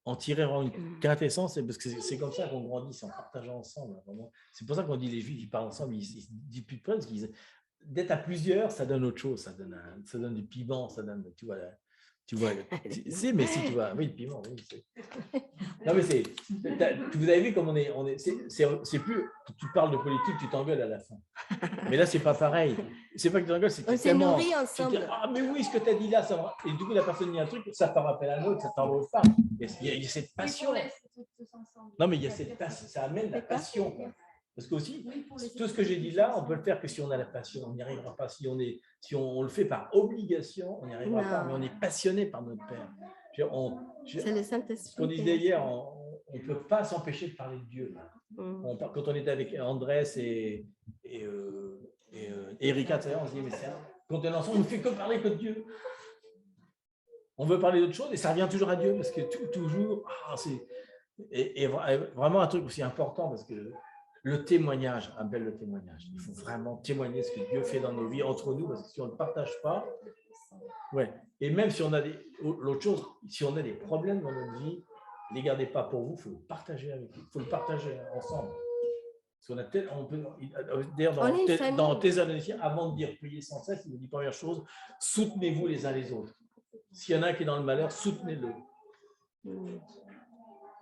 en tirer vraiment une quintessence, parce que c'est comme ça qu'on grandit, c'est en partageant ensemble. Vraiment. C'est pour ça qu'on dit les Juifs, ils parlent ensemble, ils se disputent pas, parce qu'ils d'être à plusieurs, ça donne autre chose, ça donne du piment, ça donne, tu vois, mais si tu vois, oui, le piment, oui. Non, mais vous avez vu comme on est c'est plus, tu parles de politique, tu t'engueules à la fin. Mais là, c'est pas pareil. C'est pas que tu t'engueules, c'est que on s'est nourris ensemble. Ah, mais oui, ce que tu as dit là, ça va. Et du coup, la personne dit un truc, ça te rappelle un autre, ça t'envoie pas. Il y a cette passion. Non, mais il y a cette passion, ça amène la passion. Quoi. Parce que aussi, tout ce que j'ai dit là, on peut le faire que si on a la passion, on n'y arrivera pas. Si on le fait par obligation, on n'y arrivera pas. Mais on est passionné par notre Père. C'est le Saint-Esprit. Ce qu'on disait hier, on ne peut pas s'empêcher de parler de Dieu. Quand on était avec Andrés et Erika, on se dit, mais quand on est ensemble, on ne fait que parler que de Dieu. On veut parler d'autre chose et ça revient toujours à Dieu parce que toujours, c'est vraiment un truc aussi important parce que le témoignage, appelle le témoignage. Il faut vraiment témoigner ce que Dieu fait dans nos vies entre nous parce que si on ne partage pas, ouais. Et même si on a l'autre chose, si on a des problèmes dans notre vie, ne les gardez pas pour vous, il faut le partager avec vous, il faut le partager ensemble. Parce qu'on d'ailleurs, dans Thessaloniciens, avant de dire prier sans cesse, il nous dit première chose, soutenez-vous les uns les autres. S'il y en a un qui est dans le malheur, soutenez-le.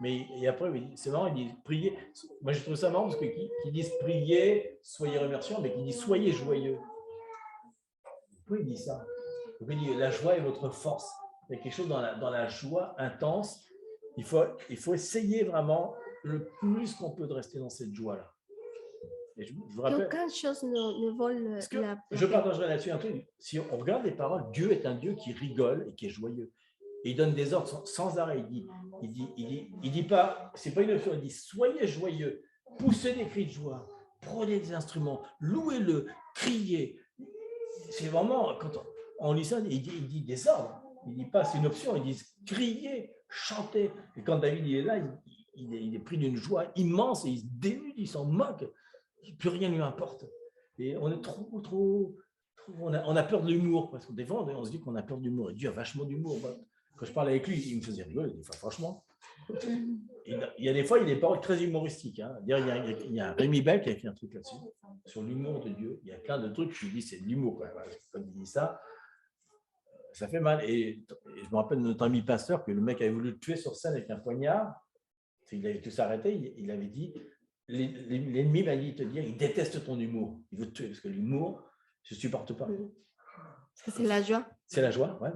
Mais et après, c'est marrant, il dit priez. Moi, je trouve ça marrant parce qu'ils disent priez, soyez remerciants, mais qu'ils disent soyez joyeux. Pourquoi il dit ça? Il dit la joie est votre force. Il y a quelque chose dans la joie intense. Il faut essayer vraiment le plus qu'on peut de rester dans cette joie-là. Et je vous rappelle, aucune chose ne vole la paix. Je partagerai là-dessus un truc. Si on regarde les paroles, Dieu est un Dieu qui rigole et qui est joyeux. Et il donne des ordres sans arrêt. Il dit pas, c'est pas une option, il dit soyez joyeux, poussez des cris de joie, prenez des instruments, louez-le, criez. C'est vraiment, quand on lit ça, il dit des ordres. Il dit pas c'est une option, il dit criez, chantez. Et quand David il est là, il est pris d'une joie immense et il se dénude, il s'en moque. Plus rien ne lui importe. Et on est trop on a peur de l'humour, parce que des fois, on se dit qu'on a peur de l'humour. Et Dieu a vachement d'humour. Quand je parle avec lui, il me faisait rigoler, des fois, franchement. Il y a des fois, il y a des paroles très humoristiques. Hein. Il y a Rémi Bell qui a écrit un truc là-dessus, sur l'humour de Dieu. Il y a plein de trucs, je lui dis, c'est de l'humour. Quand il dit ça, ça fait mal. Et je me rappelle de notre ami pasteur, que le mec avait voulu le tuer sur scène avec un poignard. Il avait tout s'arrêter, il avait dit, l'ennemi m'a dit te dire, il déteste ton humour. Il veut te tuer, parce que l'humour, je ne supporte pas. C'est la joie. C'est la joie, ouais.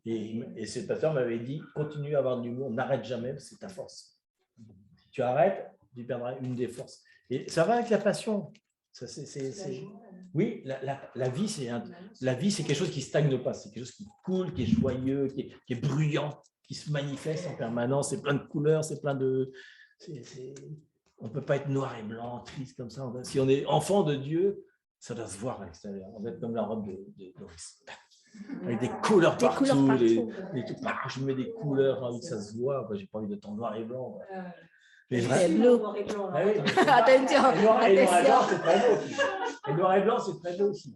Et ce pasteur m'avait dit, continue à avoir de l'humour, n'arrête jamais, c'est ta force. Si tu arrêtes, tu perdras une des forces. Et ça va avec la passion. Ça, oui, la vie, c'est quelque chose qui ne stagne pas, c'est quelque chose qui coule, qui est joyeux, qui est bruyant, qui se manifeste en permanence, c'est plein de couleurs, c'est plein de... On ne peut pas être noir et blanc, triste comme ça. Si on est enfant de Dieu, ça doit se voir à l'extérieur. On va être comme la robe de Doris. Avec des couleurs partout. Je mets des couleurs, j'ai envie que ça se voit. J'ai pas envie de temps noir et blanc. Mais C'est bleu. Ah oui, Attention, et noir et blanc, attention. c'est très beau aussi. Et noir et blanc, c'est très beau aussi.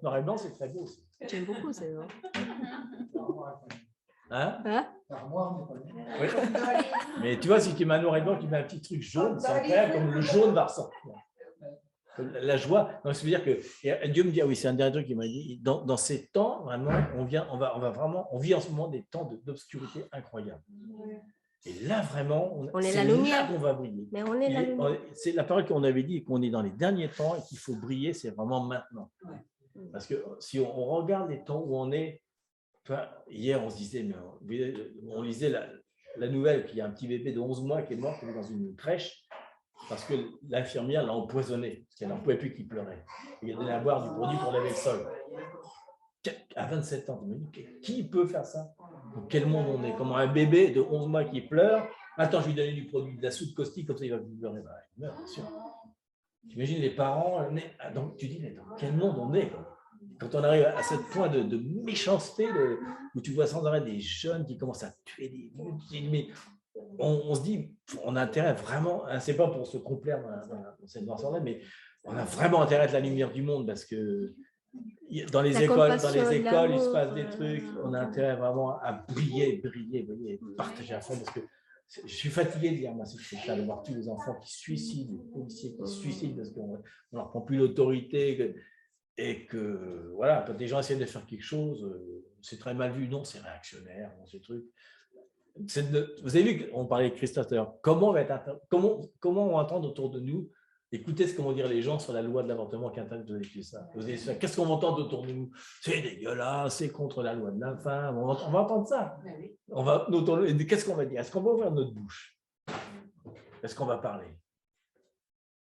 Noir et blanc, c'est très beau aussi. J'aime beaucoup ça. Non? Hein? Hein? Oui. Mais tu vois, si tu mets un noir et blanc, tu mets un petit truc jaune, c'est incroyable comme le jaune va ressortir. La joie, donc ça veut dire que et Dieu me dit, ah oui, c'est un dernier truc qui m'a dit, dans ces temps, vraiment, on vit en ce moment des temps d'obscurité incroyables. Et là, vraiment, On est c'est la lumière. là qu'on va briller. Mais on est la lumière. C'est la parole qu'on avait dit, qu'on est dans les derniers temps et qu'il faut briller, c'est vraiment maintenant. Parce que si on regarde les temps où on est, enfin, hier, on se disait, mais on lisait la nouvelle qu'il y a un petit bébé de 11 mois qui est mort qui est dans une crèche parce que l'infirmière l'a empoisonné, parce qu'elle n'en pouvait plus qu'il pleurait. Il a donné à boire du produit pour laver le sol. À 27 ans, qui peut faire ça? Dans quel monde on est? Comment un bébé de 11 mois qui pleure, attends, je lui donne du produit, de la soude caustique, comme ça il va plus pleurer. Bah, il meurt, bien sûr. T'imagines les parents, donc tu dis, mais dans quel monde on est? Quand on arrive à ce point de méchanceté, où tu vois sans arrêt des jeunes qui commencent à tuer des vieux, mais on se dit, on a intérêt vraiment, c'est pas pour se complaire dans cette noirceur-là, mais on a vraiment intérêt à être la lumière du monde parce que dans les écoles, il se passe des trucs, on a intérêt vraiment à briller, partager à fond parce que je suis fatigué de dire, moi, c'est de voir tous les enfants qui se suicident, les policiers qui se suicident parce qu'on ne leur prend plus l'autorité et que, voilà, quand des gens essaient de faire quelque chose, c'est très mal vu. Non, c'est réactionnaire, non, ces trucs. Vous avez vu qu'on parlait de Christophe tout à l'heure. Comment on va entendre autour de nous? Écoutez ce que vont dire les gens sur la loi de l'avortement qui interdit de donner ça. Qu'est-ce qu'on va entendre autour de nous? C'est dégueulasse, c'est contre la loi de la femme. On va entendre ça. Qu'est-ce qu'on va dire? Est-ce qu'on va ouvrir notre bouche? Est-ce qu'on va parler?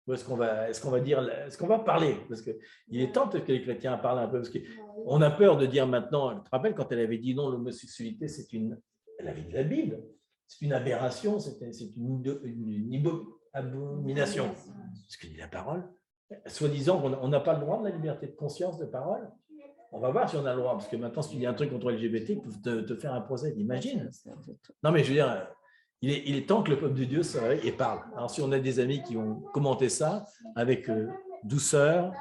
Ou est-ce qu'on va dire, est-ce qu'on va parler? Parce qu'il est temps peut-être que les chrétiens parlent un peu. Parce qu'on a peur de dire maintenant, tu te rappelles quand elle avait dit non, l'homosexualité, elle avait dit la Bible, c'est une aberration, c'est une abomination. Ce que dit la parole. Soi-disant qu'on n'a pas le droit de la liberté de conscience, de parole. On va voir si on a le droit, parce que maintenant, si tu dis un truc contre LGBT, ils peuvent te faire un procès, imagine. Non, mais je veux dire, il est temps que le peuple de Dieu se réveille et parle. Alors, si on a des amis qui ont commenté ça avec douceur,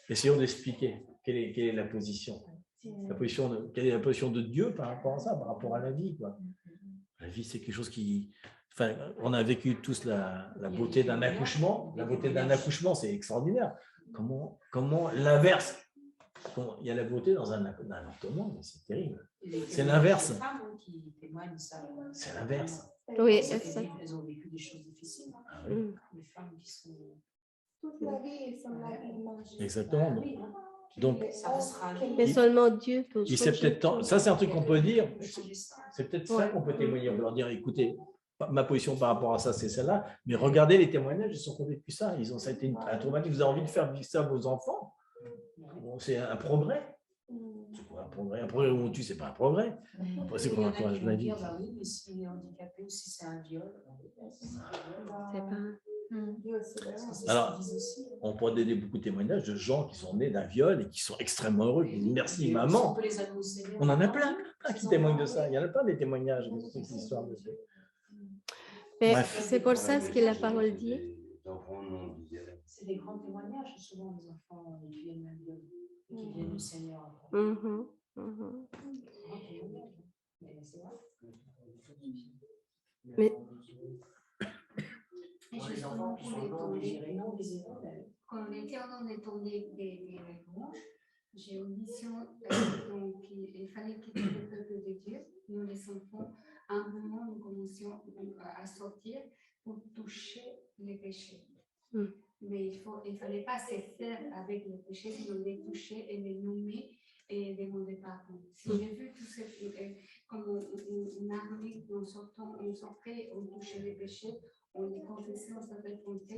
essayons d'expliquer quelle est la position. Quelle est la position de Dieu par rapport à ça, par rapport à la vie, quoi. La vie, c'est quelque chose qui... Enfin, on a vécu tous la beauté d'un accouchement. La beauté d'un accouchement, c'est extraordinaire. Comment l'inverse? Il y a la beauté dans un avortement, mais c'est terrible. C'est l'inverse. C'est l'inverse. Oui, elles ont vécu des choses difficiles. Ah oui. Les femmes qui sont... Toute la vie, ils sont là. Exactement. Donc, mais seulement Dieu peut il sait peut-être temps. Ça, c'est un truc qu'on peut dire. C'est peut-être ça qu'on peut témoigner. On peut leur dire, écoutez, ma position par rapport à ça, c'est celle-là. Mais regardez les témoignages, ils sont qu'on vécu ça. Ça a été un traumatisme. Vous avez envie de faire vivre ça à vos enfants. Bon, c'est un progrès. C'est quoi un progrès? Un progrès où on tue, c'est pas un progrès. Après, c'est qu'on encourage la vie. Oui, mais s'il est handicapé ou si c'est un viol. C'est pas... Alors, on peut donner beaucoup de témoignages de gens qui sont nés d'un viol et qui sont extrêmement heureux. Merci, maman. On en a plein qui témoignent de ça. Il y en a plein des témoignages de cette histoire. Mais c'est pour ça ce que la parole dit. C'est des grands témoignages, souvent des enfants qui viennent d'un viol, qui viennent du Seigneur. Mais justement, quand on était dans les temps des louanges, j'ai une mission, donc il fallait quitter le peuple de Dieu, nous les enfants. À un moment, nous commencions à sortir pour toucher les péchés. Mais il ne fallait pas se faire avec les péchés, sinon les toucher et les nommer et demander pardon. Si j'ai vu tout ce comme on arrivait, on sortait, on touchait les péchés, on les confessait, on s'appelle compter.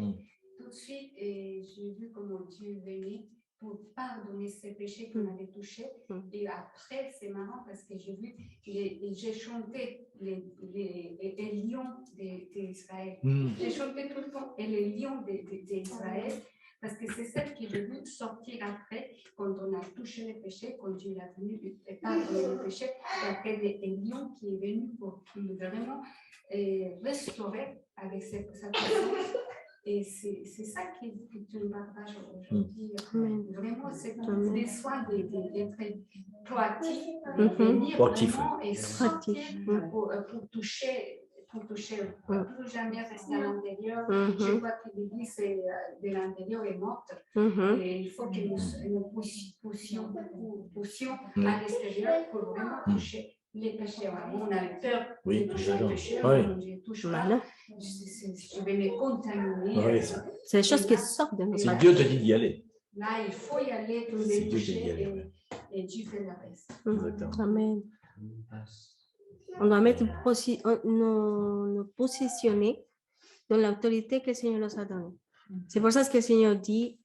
Tout de suite, j'ai vu comment Dieu venait pour pardonner ces péchés qu'on avait touchés. Et après, c'est marrant parce que j'ai vu, j'ai chanté les lions d'Israël. J'ai chanté tout le temps et les lions d'Israël parce que c'est celle que j'ai vu sortir après quand on a touché les péchés, quand Dieu est venu pardonner les péchés. Il y a des lions qui est venu pour vraiment restaurer avec sa puissance. Et c'est ça que tu me partages aujourd'hui. Vraiment, c'est besoin d'être proactif, de venir vraiment et sortir pour toucher. Plus jamais rester à l'intérieur. Je vois que l'Église de l'intérieur est morte. Et il faut que nous poussions à l'extérieur pour vraiment toucher les péchés. On a peur de toucher les péchés, je ne touche pas. Je vais me contaminer. C'est les choses qui sortent de nous. Si Dieu te dit d'y aller. Là, il faut y aller, tous les toucher, et Dieu fait le reste. Amen. On doit nous positionner dans l'autorité que le Seigneur nous a donnée. C'est pour ça que le Seigneur dit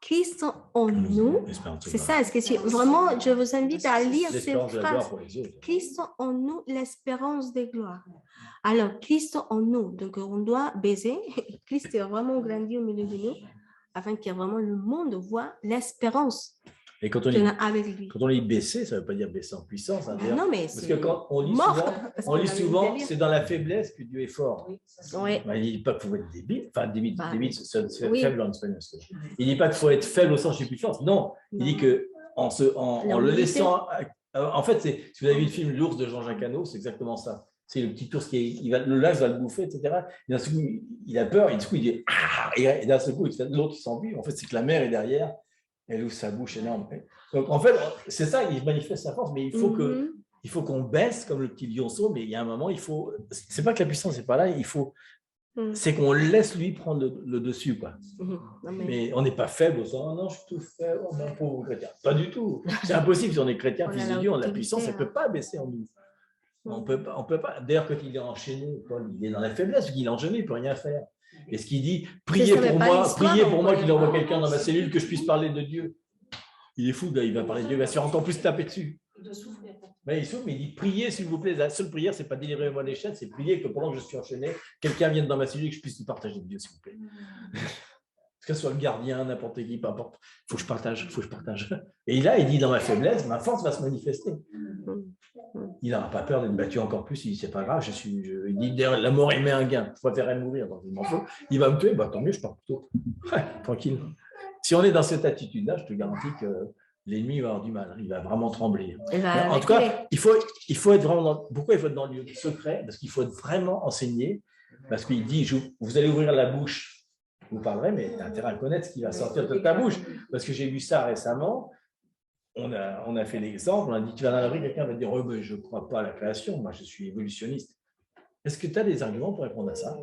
Christ en nous. C'est ça. Est-ce que vraiment, je vous invite à lire ces phrases. Christ en nous, l'espérance de gloire. Alors, Christ en nous. Donc, on doit baiser. Christ est vraiment grandi au milieu de nous afin que vraiment le monde voit l'espérance. Et quand on lit baisser, ça ne veut pas dire baisser en puissance. Hein, non, mais parce que quand on lit souvent, c'est dans la faiblesse que Dieu est fort. Oui. Ben, il ne dit pas qu'il faut être débile. Enfin, débile, c'est faible en espagnol. Il ne dit pas qu'il faut être faible au sens de puissance. Non, il dit qu'en le laissant. En fait, si vous avez vu le film L'ours de Jean-Jacques Hano, c'est exactement ça. C'est le petit ours le lâche va le bouffer, etc. Et d'un seul coup, il a peur, et du coup, il dit ah, et d'un seul coup, l'autre il s'enfuit. En fait, c'est que la mère est derrière. Elle ouvre sa bouche énorme. Donc, en fait, c'est ça, il manifeste sa force, mais il faut qu'on baisse comme le petit lionceau, mais il y a un moment, il faut. C'est pas que la puissance n'est pas là, il faut. C'est qu'on laisse lui prendre le dessus, quoi. Mais on n'est pas faible au sens, non, je suis tout faible, mon pauvre chrétien. Pas du tout. C'est impossible si on est chrétien, fils de Dieu, la puissance, elle ne peut pas baisser en nous. On peut pas. D'ailleurs, quand il est enchaîné, Paul, il est dans la faiblesse, il est enchaîné, il ne peut rien faire. Et ce qu'il dit, priez pour moi qu'il envoie quelqu'un dans ma cellule que je puisse parler de Dieu. Il est fou, là, il va parler de Dieu, il va se faire encore plus taper dessus. Mais il souffre, mais il dit, priez s'il vous plaît. La seule prière, ce n'est pas délivrer-moi les chaînes, c'est prier que pendant que je suis enchaîné, quelqu'un vienne dans ma cellule et que je puisse lui partager de Dieu, s'il vous plaît. Que ce soit le gardien, n'importe qui, peu importe. Il faut que je partage. Et là, il dit, dans ma faiblesse, ma force va se manifester. Il n'aura pas peur d'être battu encore plus. Il dit, c'est pas grave, il dit, la mort émet un gain. Je préférerais mourir dans une enfant. Il va me tuer, tant mieux, je pars plutôt. Tranquille. Si on est dans cette attitude-là, je te garantis que l'ennemi va avoir du mal. Il va vraiment trembler. En tout cas, il faut être vraiment pourquoi il faut être dans le lieu secret? Parce qu'il faut être vraiment enseigné. Parce qu'il dit, vous allez ouvrir la bouche. Vous parlerez, mais tu as intérêt à connaître ce qui va sortir de ta bouche. Parce que j'ai vu ça récemment. On a fait l'exemple. On a dit, tu vas dans la rue, quelqu'un va te dire, oh, ben, je ne crois pas à la création. Moi, je suis évolutionniste. Est-ce que tu as des arguments pour répondre à ça?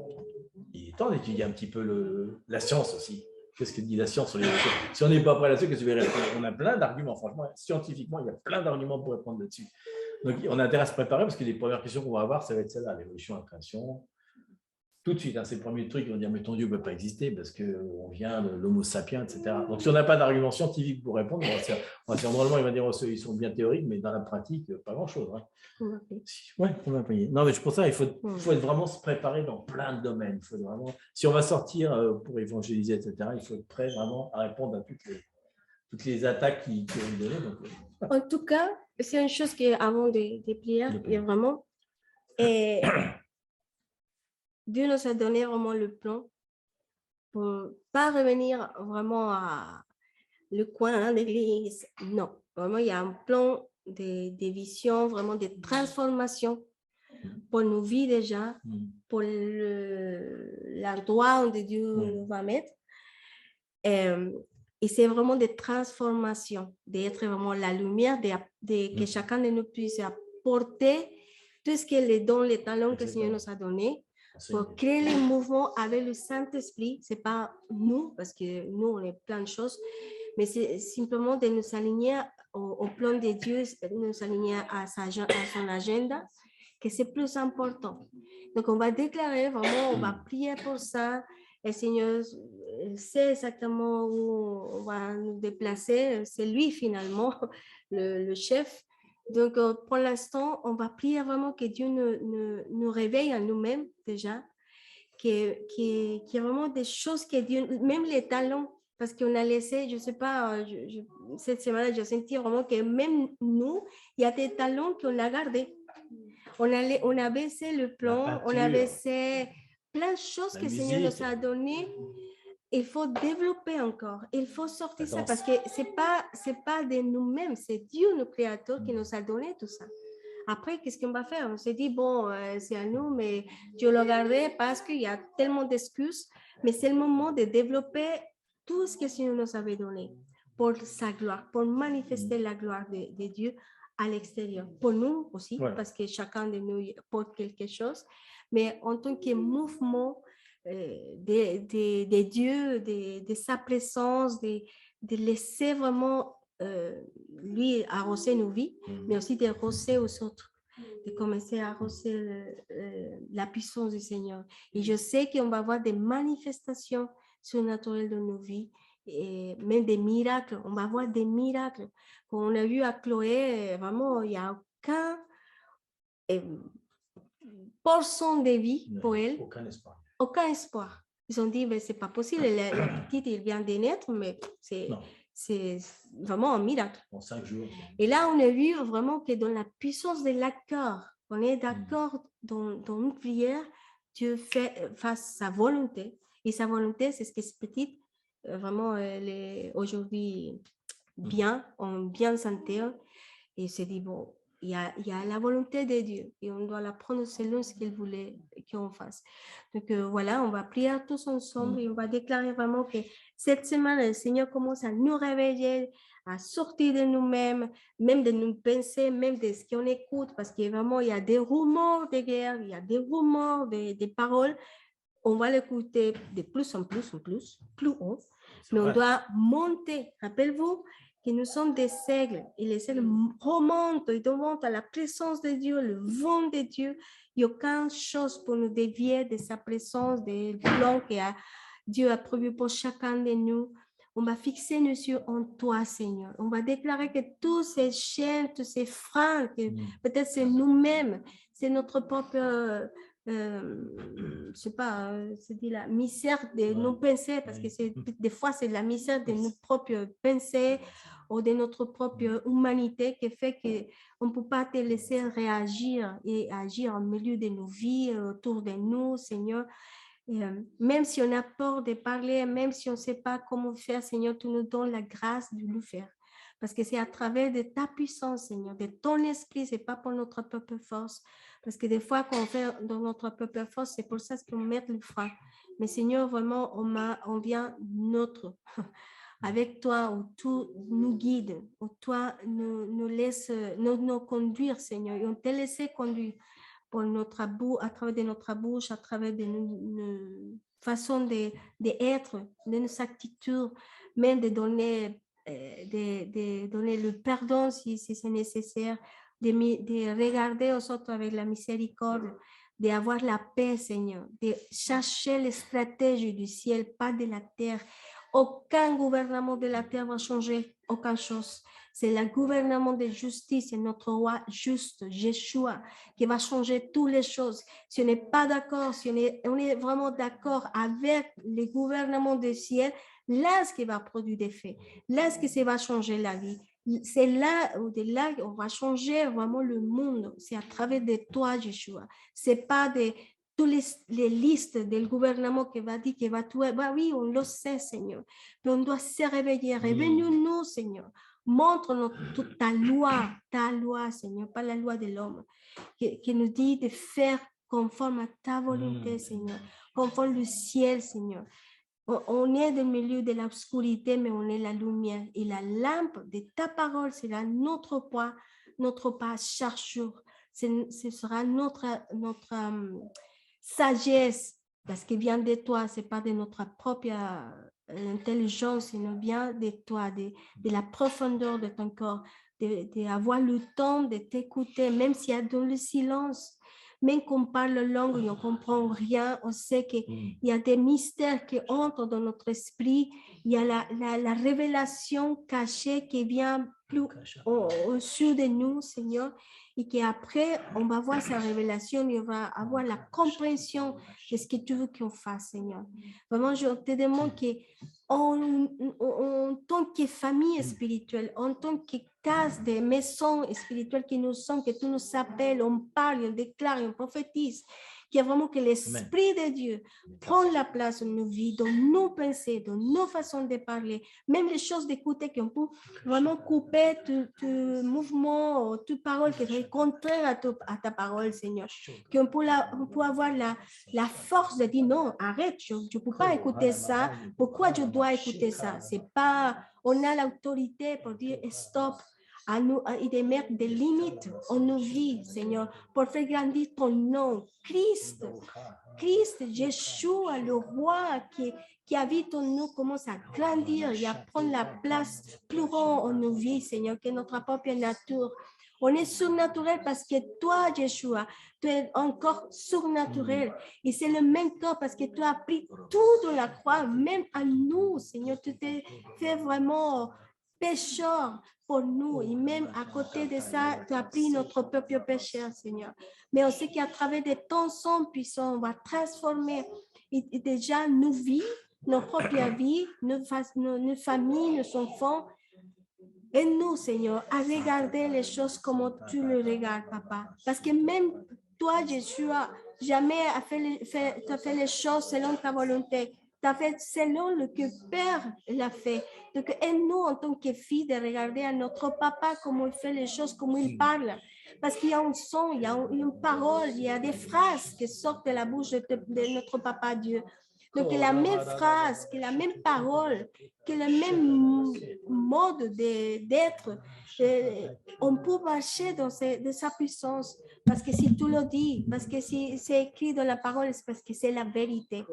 Il est temps d'étudier un petit peu la science aussi. Qu'est-ce que dit la science sur les choses? Si on n'est pas prêt là-dessus, qu'est-ce que tu veux répondre? On a plein d'arguments. Franchement, scientifiquement, il y a plein d'arguments pour répondre là-dessus. Donc, on a intérêt à se préparer parce que les premières questions qu'on va avoir, ça va être celle-là, l'évolution, la création. Tout de suite, c'est le premier truc, ils vont dire, mais ton Dieu ne peut pas exister parce qu'on vient de l'homo sapiens, etc. Donc, si on n'a pas d'argument scientifique pour répondre, normalement, il va dire, ils sont bien théoriques, mais dans la pratique, pas grand-chose. Hein. Oui, on va payer. Non, mais pour ça, il faut être vraiment se préparer dans plein de domaines. Il faut vraiment, si on va sortir pour évangéliser, etc., il faut être prêt vraiment à répondre à toutes les attaques qui vont donner. Donc, en tout cas, c'est une chose qui, avant des prières, il y a vraiment... Et Dieu nous a donné vraiment le plan pour ne pas revenir vraiment à le coin de l'église. Non, vraiment, il y a un plan de vision, vraiment de transformation pour nos vies déjà, pour l'endroit où Dieu nous va mettre. Et c'est vraiment des transformations, d'être vraiment la lumière, que chacun de nous puisse apporter tout ce que les dons, les talents que le Seigneur nous a donnés pour créer les mouvements avec le Saint-Esprit. Ce n'est pas nous, parce que nous, on est plein de choses, mais c'est simplement de nous aligner au plan de Dieu, de nous aligner à son agenda, que c'est plus important. Donc, on va déclarer vraiment, on va prier pour ça. Le Seigneur sait exactement où on va nous déplacer. C'est lui, finalement, le chef. Donc, pour l'instant, on va prier vraiment que Dieu nous réveille en nous-mêmes déjà, qu'il y a vraiment des choses que Dieu, même les talents, parce qu'on a laissé, je ne sais pas, cette semaine, j'ai senti vraiment que même nous, il y a des talents qu'on a gardés. On a baissé le plan, on a peinture. baissé plein de choses La que le Seigneur musique. nous a données. Il faut développer encore, il faut sortir ça Danse. parce que c'est pas de nous-mêmes, c'est Dieu, le Créateur, qui nous a donné tout ça. Après, qu'est-ce qu'on va faire? On se dit, bon, c'est à nous, mais Dieu le garderait parce qu'il y a tellement d'excuses, mais c'est le moment de développer tout ce que le Seigneur nous avait donné pour sa gloire, pour manifester la gloire de Dieu à l'extérieur. Pour nous aussi, Voilà. parce que chacun de nous porte quelque chose, mais en tant que mouvement de Dieu, de sa présence, de laisser vraiment lui arroser nos vies, mais aussi d'arroser aux autres, de commencer à arroser la puissance du Seigneur. Et je sais qu'on va avoir des manifestations surnaturelles dans nos vies, et même des miracles. On va voir des miracles. Quand on a vu à Chloé, vraiment, il n'y a aucun portion de vie pour elle. Aucun espoir. Aucun espoir. Ils ont dit, c'est pas possible, la petite, il vient de naître, mais c'est vraiment un miracle. En 5 jours. Et là, on a vu vraiment que dans la puissance de l'accord, on est d'accord dans une prière, Dieu fasse sa volonté. Et sa volonté, c'est ce que cette petite, vraiment, elle est aujourd'hui bien, en bien santé. Et se dit, bon, il y a la volonté de Dieu et on doit la prendre selon ce qu'il voulait qu'on fasse. Donc voilà, on va prier tous ensemble et on va déclarer vraiment que cette semaine, le Seigneur commence à nous réveiller, à sortir de nous-mêmes, même de nos pensées, même de ce qu'on écoute, parce que vraiment, il y a des rumeurs de guerre, il y a des rumeurs, des paroles. On va l'écouter de plus en plus, plus haut, mais on doit monter. Rappelez-vous que nous sommes des aigles et les aigles remontent, ils remontent à la présence de Dieu, le vent de Dieu. Il n'y a aucune chose pour nous dévier de sa présence, des plans que Dieu a prévu pour chacun de nous. On va fixer nos yeux en toi, Seigneur. On va déclarer que tous ces chaînes, tous ces freins, que peut-être c'est nous-mêmes, c'est notre propre... je sais pas, c'est dit la misère de nos pensées, parce que des fois c'est la misère de nos propres pensées ou de notre propre humanité qui fait qu'on ne peut pas te laisser réagir et agir en milieu de nos vies, autour de nous, Seigneur. Et, même si on a peur de parler, même si on ne sait pas comment faire, Seigneur, tu nous donnes la grâce de le faire. Parce que c'est à travers de ta puissance, Seigneur, de ton esprit, ce n'est pas pour notre propre force. Parce que des fois, quand on fait dans notre propre force, c'est pour ça qu'on met le frein. Mais Seigneur, vraiment, on vient avec toi, où tout nous guide, où toi nous laisse nous conduire, Seigneur. Et on t'a laissé conduire pour notre bouche, à travers de notre bouche, à travers de nos façons d'être, de nos attitudes, même de donner le pardon si c'est nécessaire, de regarder aux autres avec la miséricorde, d'avoir la paix, Seigneur, de chercher les stratégies du ciel, pas de la terre. Aucun gouvernement de la terre va changer aucune chose. C'est le gouvernement de justice, c'est notre roi juste, Yeshua, qui va changer toutes les choses. Si on n'est pas d'accord, si on est vraiment d'accord avec le gouvernement du ciel, là, ce qui va produire des faits, là, ce qui va changer la vie. C'est là où on va changer vraiment le monde. C'est à travers de toi, Yeshua. C'est pas toutes les listes du gouvernement qui va dire qu'il va tout. Bah oui, on le sait, Seigneur. Mais on doit se réveiller. Réveillons-nous, Seigneur. Montre toute ta loi, Seigneur, pas la loi de l'homme, qui nous dit de faire conforme à ta volonté, Seigneur, conforme au ciel, Seigneur. On est au milieu de l'obscurité, mais on est la lumière. Et la lampe de ta parole sera notre pas chaque jour. Ce sera notre sagesse, parce qu'il vient de toi, ce n'est pas de notre propre intelligence, il vient de toi, de la profondeur de ton corps, d'avoir le temps de t'écouter, même s'il y a dans le silence. Même qu'on parle langue et on ne comprend rien, on sait qu'il y a des mystères qui entrent dans notre esprit, il y a la révélation cachée qui vient au-dessus de nous, Seigneur, et qu'après, on va voir sa révélation et on va avoir la compréhension de ce que tu veux qu'on fasse, Seigneur. Vraiment, je te demande en tant que famille spirituelle, en tant que case des maisons spirituelles qui nous sont, que tu nous appelles, on parle, on déclare, on prophétise, qu'il y a vraiment que l'Esprit de Dieu prend la place dans nos vies, dans nos pensées, dans nos façons de parler, même les choses d'écouter qu'on peut vraiment couper tout mouvement, toute parole qui est contraire à ta parole, Seigneur. Qu'on peut avoir la force de dire non, arrête, je ne peux pas écouter ça. Pourquoi je dois écouter ça? C'est pas, on a l'autorité pour dire stop. À nous et de mettre des limites en nos vies, Seigneur, pour faire grandir ton nom. Christ, Yeshua, le roi qui habite en nous, commence à grandir et à prendre la place plus grande en nos vies, Seigneur, que notre propre nature. On est surnaturel parce que toi, Yeshua, tu es encore surnaturel. Et c'est le même corps parce que tu as pris tout de la croix, même à nous, Seigneur. Tu t'es fait vraiment pécheur pour nous. Et même à côté de ça, tu as pris notre propre péché, Seigneur. Mais on sait qu'à travers de ton sang puissant, on va transformer et déjà nos vies, nos propres vies, nos familles, nos enfants. Et nous, Seigneur, à regarder les choses comme tu le regardes, Papa. Parce que même toi, Yeshua, jamais tu as fait les choses selon ta volonté. Tu as fait selon le que Père l'a fait. Donc, aide-nous en tant que filles de regarder à notre papa comment il fait les choses, comment il parle. Parce qu'il y a un son, il y a une parole, il y a des phrases qui sortent de la bouche de notre papa Dieu. Donc, la même phrase, que la même parole, que le même mode d'être, on peut marcher dans sa puissance. Parce que si tu le dis, parce que si c'est écrit dans la parole, c'est parce que c'est la vérité.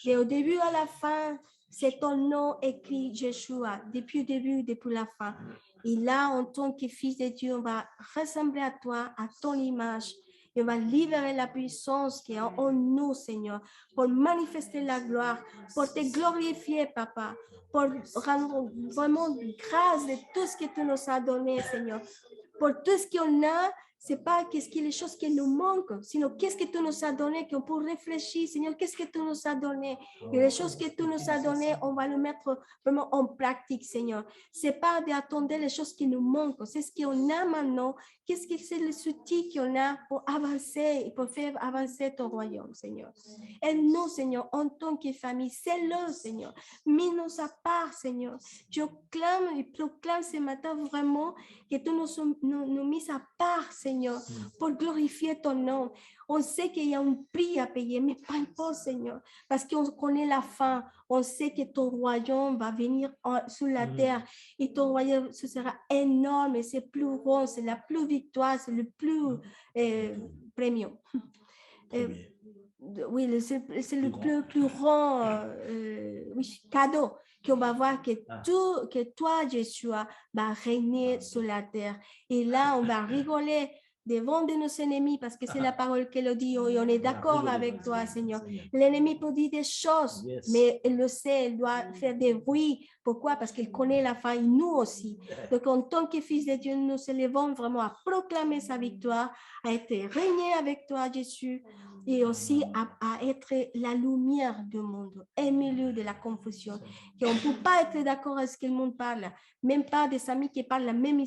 Et au début à la fin, c'est ton nom écrit, Yeshua, depuis le début, depuis la fin. Et là, en tant que fils de Dieu, on va ressembler à toi, à ton image. Et on va libérer la puissance qui est en nous, Seigneur, pour manifester la gloire, pour te glorifier, Papa, pour rendre vraiment grâce de tout ce que tu nous as donné, Seigneur. Pour tout ce qu'on a, c'est pas qu'est-ce qui les choses qui nous manquent, sinon qu'est-ce que tu nous as donné, qu'on peut réfléchir, Seigneur, qu'est-ce que tu nous as donné. Et les choses que tu nous as données, on va le mettre vraiment en pratique, Seigneur. C'est pas d'attendre les choses qui nous manquent, c'est ce qu'on a maintenant. Qu'est-ce que c'est les outils qu'on a pour avancer et pour faire avancer ton royaume, Seigneur. Et nous, Seigneur, en tant que famille, c'est le Seigneur. Mets-nous à part, Seigneur. Je clame et proclame ce matin vraiment que tu nous mis à part, Seigneur, pour glorifier ton nom. On sait qu'il y a un prix à payer, mais pas importe, Seigneur, parce qu'on connaît la fin. On sait que ton royaume va venir sur la terre et ton royaume, ce sera énorme et c'est plus grand, c'est la plus victoire, c'est le plus premium. Oui, c'est le plus grand cadeau qu'on va voir que toi, Yeshua, va régner sur la terre. Et là, on va rigoler devant de nos ennemis parce que c'est la parole qu'elle le dit et on est d'accord avec toi, Seigneur. L'ennemi peut dire des choses, mais elle le sait, elle doit faire des bruits. Pourquoi? Parce qu'elle connaît la fin et nous aussi. Donc, en tant que fils de Dieu, nous nous élevons vraiment à proclamer sa victoire, à être régné avec toi, Jésus, et aussi à être la lumière du monde, au milieu de la confusion. Et on ne peut pas être d'accord avec ce que le monde parle, même pas des amis qui parlent la même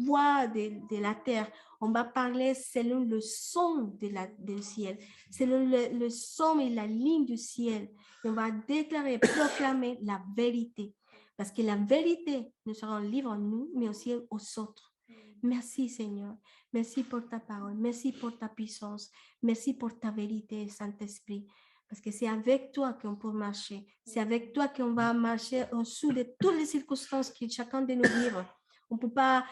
voix de la terre. On va parler selon le son du ciel, selon le son et la ligne du ciel. Et on va déclarer, proclamer la vérité. Parce que la vérité nous sera un livre en nous, mais aussi aux autres. Merci, Seigneur. Merci pour ta parole. Merci pour ta puissance. Merci pour ta vérité, Saint-Esprit. Parce que c'est avec toi qu'on peut marcher. C'est avec toi qu'on va marcher au-dessous de toutes les circonstances que chacun de nous vit. On ne peut pas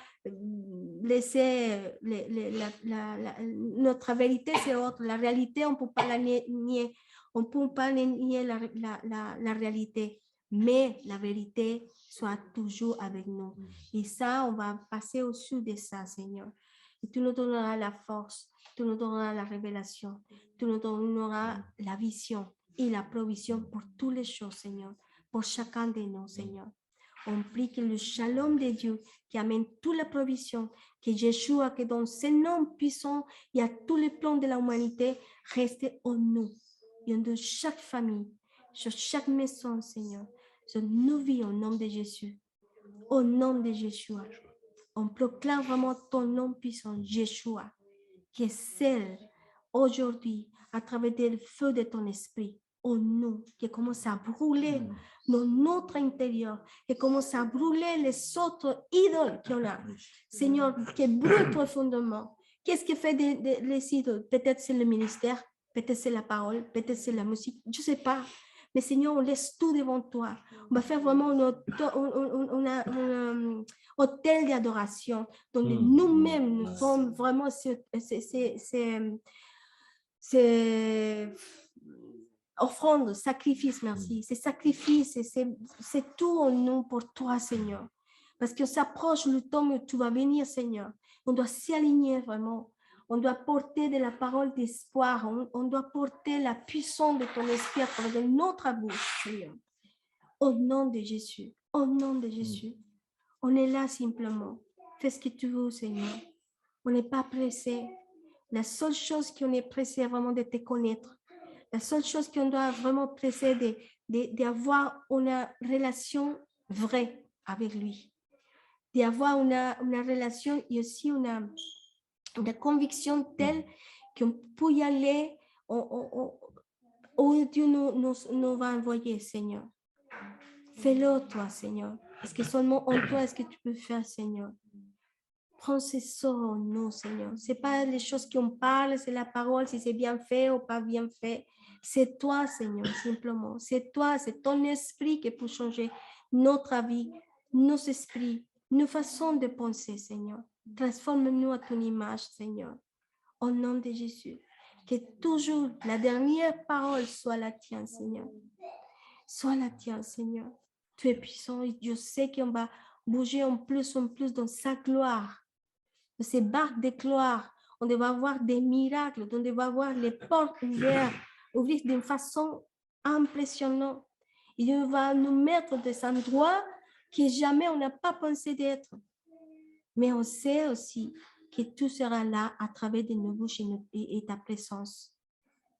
laisser notre vérité, c'est autre. La réalité, on ne peut pas la nier. On ne peut pas nier la réalité. Mais la vérité soit toujours avec nous. Et ça, on va passer au-dessus de ça, Seigneur. Et tu nous donneras la force, tu nous donneras la révélation, tu nous donneras la vision et la provision pour toutes les choses, Seigneur, pour chacun de nous, Seigneur. On prie que le shalom de Dieu qui amène toute la provision, que Yeshua, que dans ce nom puissant, il y a tous les plans de l'humanité, reste en nous, et de chaque famille, sur chaque maison, Seigneur, sur nos vies au nom de Jésus. Au nom de Yeshua, on proclame vraiment ton nom puissant, Yeshua, qui scelle aujourd'hui à travers le feu de ton esprit, au nous, qui commence à brûler dans notre intérieur, qui commence à brûler les autres idoles qu'on a. Seigneur, qui brûle profondément. Qu'est-ce qui fait les idoles? Peut-être c'est le ministère, peut-être c'est la parole, peut-être c'est la musique, je ne sais pas. Mais Seigneur, on laisse tout devant toi. On va faire vraiment un hôtel d'adoration dont nous-mêmes nous sommes vraiment c'est offrande, sacrifice, merci. C'est sacrifice, c'est tout en nous pour toi, Seigneur. Parce qu'on s'approche le temps où tu vas venir, Seigneur. On doit s'y aligner vraiment. On doit porter de la parole d'espoir. On doit porter la puissance de ton esprit à travers notre bouche, Seigneur. Au nom de Jésus. Au nom de Jésus. On est là simplement. Fais ce que tu veux, Seigneur. On n'est pas pressé. La seule chose qu'on est pressé, vraiment de te connaître. La seule chose qu'on doit vraiment presser, d'avoir une relation vraie avec lui. D'avoir une relation et aussi une conviction telle qu'on peut y aller où Dieu nous va envoyer, Seigneur. Fais-le, toi, Seigneur. Parce que seulement en toi, est-ce que tu peux faire, Seigneur? Prends ces sorts en nous, Seigneur. Ce n'est pas les choses qu'on parle, c'est la parole, si c'est bien fait ou pas bien fait. C'est toi, Seigneur, simplement. C'est toi, c'est ton esprit qui peut changer notre vie, nos esprits, nos façons de penser, Seigneur. Transforme-nous à ton image, Seigneur. Au nom de Jésus. Que toujours la dernière parole soit la tienne, Seigneur. Soit la tienne, Seigneur. Tu es puissant et je sais qu'on va bouger en plus dans sa gloire. De ces barques de gloire. On va avoir des miracles, on va avoir les portes ouvertes, ouvrir d'une façon impressionnante. Il va nous mettre des endroits que jamais on n'a pas pensé d'être. Mais on sait aussi que tout sera là à travers de nos bouches et ta présence.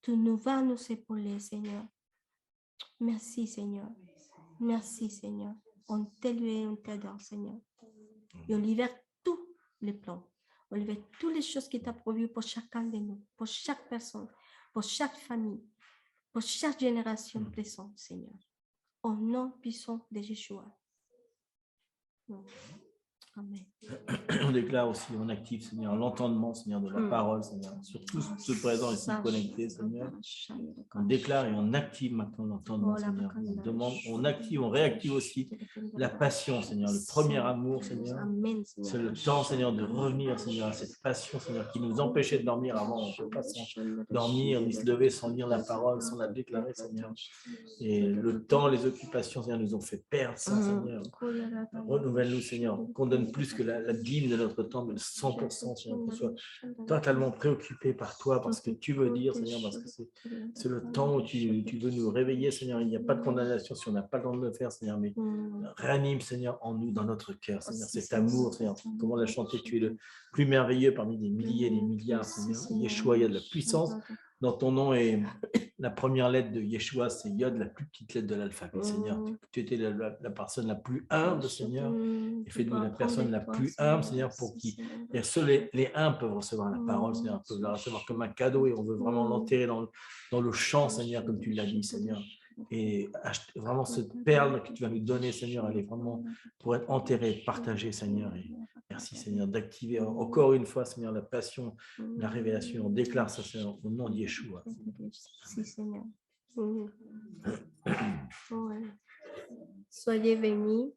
Tu nous vas nous épauler, Seigneur. Merci, Seigneur. Merci, Seigneur. On t'élève et on t'adore, Seigneur. Et on libère tous les plans. On libère toutes les choses qui t'ont prévues pour chacun de nous, pour chaque personne, pour chaque famille, pour chaque génération présente, Seigneur. Au nom puissant de Yeshua. Amen. On déclare aussi, on active, Seigneur, l'entendement, Seigneur, de la parole, Seigneur, sur tous ceux présents ici connectés, Seigneur. On déclare et on active maintenant l'entendement, Seigneur. On demande, on active, on réactive aussi la passion, Seigneur, le premier amour, Seigneur. C'est le temps, Seigneur, de revenir, Seigneur, à cette passion, Seigneur, qui nous empêchait de dormir avant. On ne peut pas dormir, ni se lever sans lire la parole, sans la déclarer, Seigneur. Et le temps, les occupations, Seigneur, nous ont fait perdre ça, Seigneur. Renouvelle-nous, Seigneur, qu'on donne plus que la dîme de notre temps, mais le 100%, Seigneur, qu'on soit totalement préoccupé par toi, parce que tu veux dire, Seigneur, parce que c'est le temps où tu veux nous réveiller, Seigneur. Il n'y a pas de condamnation si on n'a pas le temps de le faire, Seigneur, mais réanime, Seigneur, en nous, dans notre cœur, Seigneur, cet amour, Seigneur. Comment l'a chanté, tu es le plus merveilleux parmi des milliers et des milliards, Seigneur. Yeshua, il y a de la puissance dans ton nom et la première lettre de Yeshua, c'est Yod, la plus petite lettre de l'alphabet, Seigneur. Tu étais la personne la plus humble, Seigneur, et fais-nous la personne la plus humble, Seigneur, pour qui seuls les humbles peuvent recevoir la parole, Seigneur, peuvent la recevoir comme un cadeau et on veut vraiment l'enterrer dans le champ, Seigneur, comme tu l'as dit, Seigneur. Et vraiment cette perle que tu vas nous donner, Seigneur, elle est vraiment pour être enterrée, partagée, Seigneur. Et merci, Seigneur, d'activer encore une fois, Seigneur, la passion, la révélation. On déclare ça, Seigneur, au nom de Yeshua. Merci, Seigneur. Soyez bénis.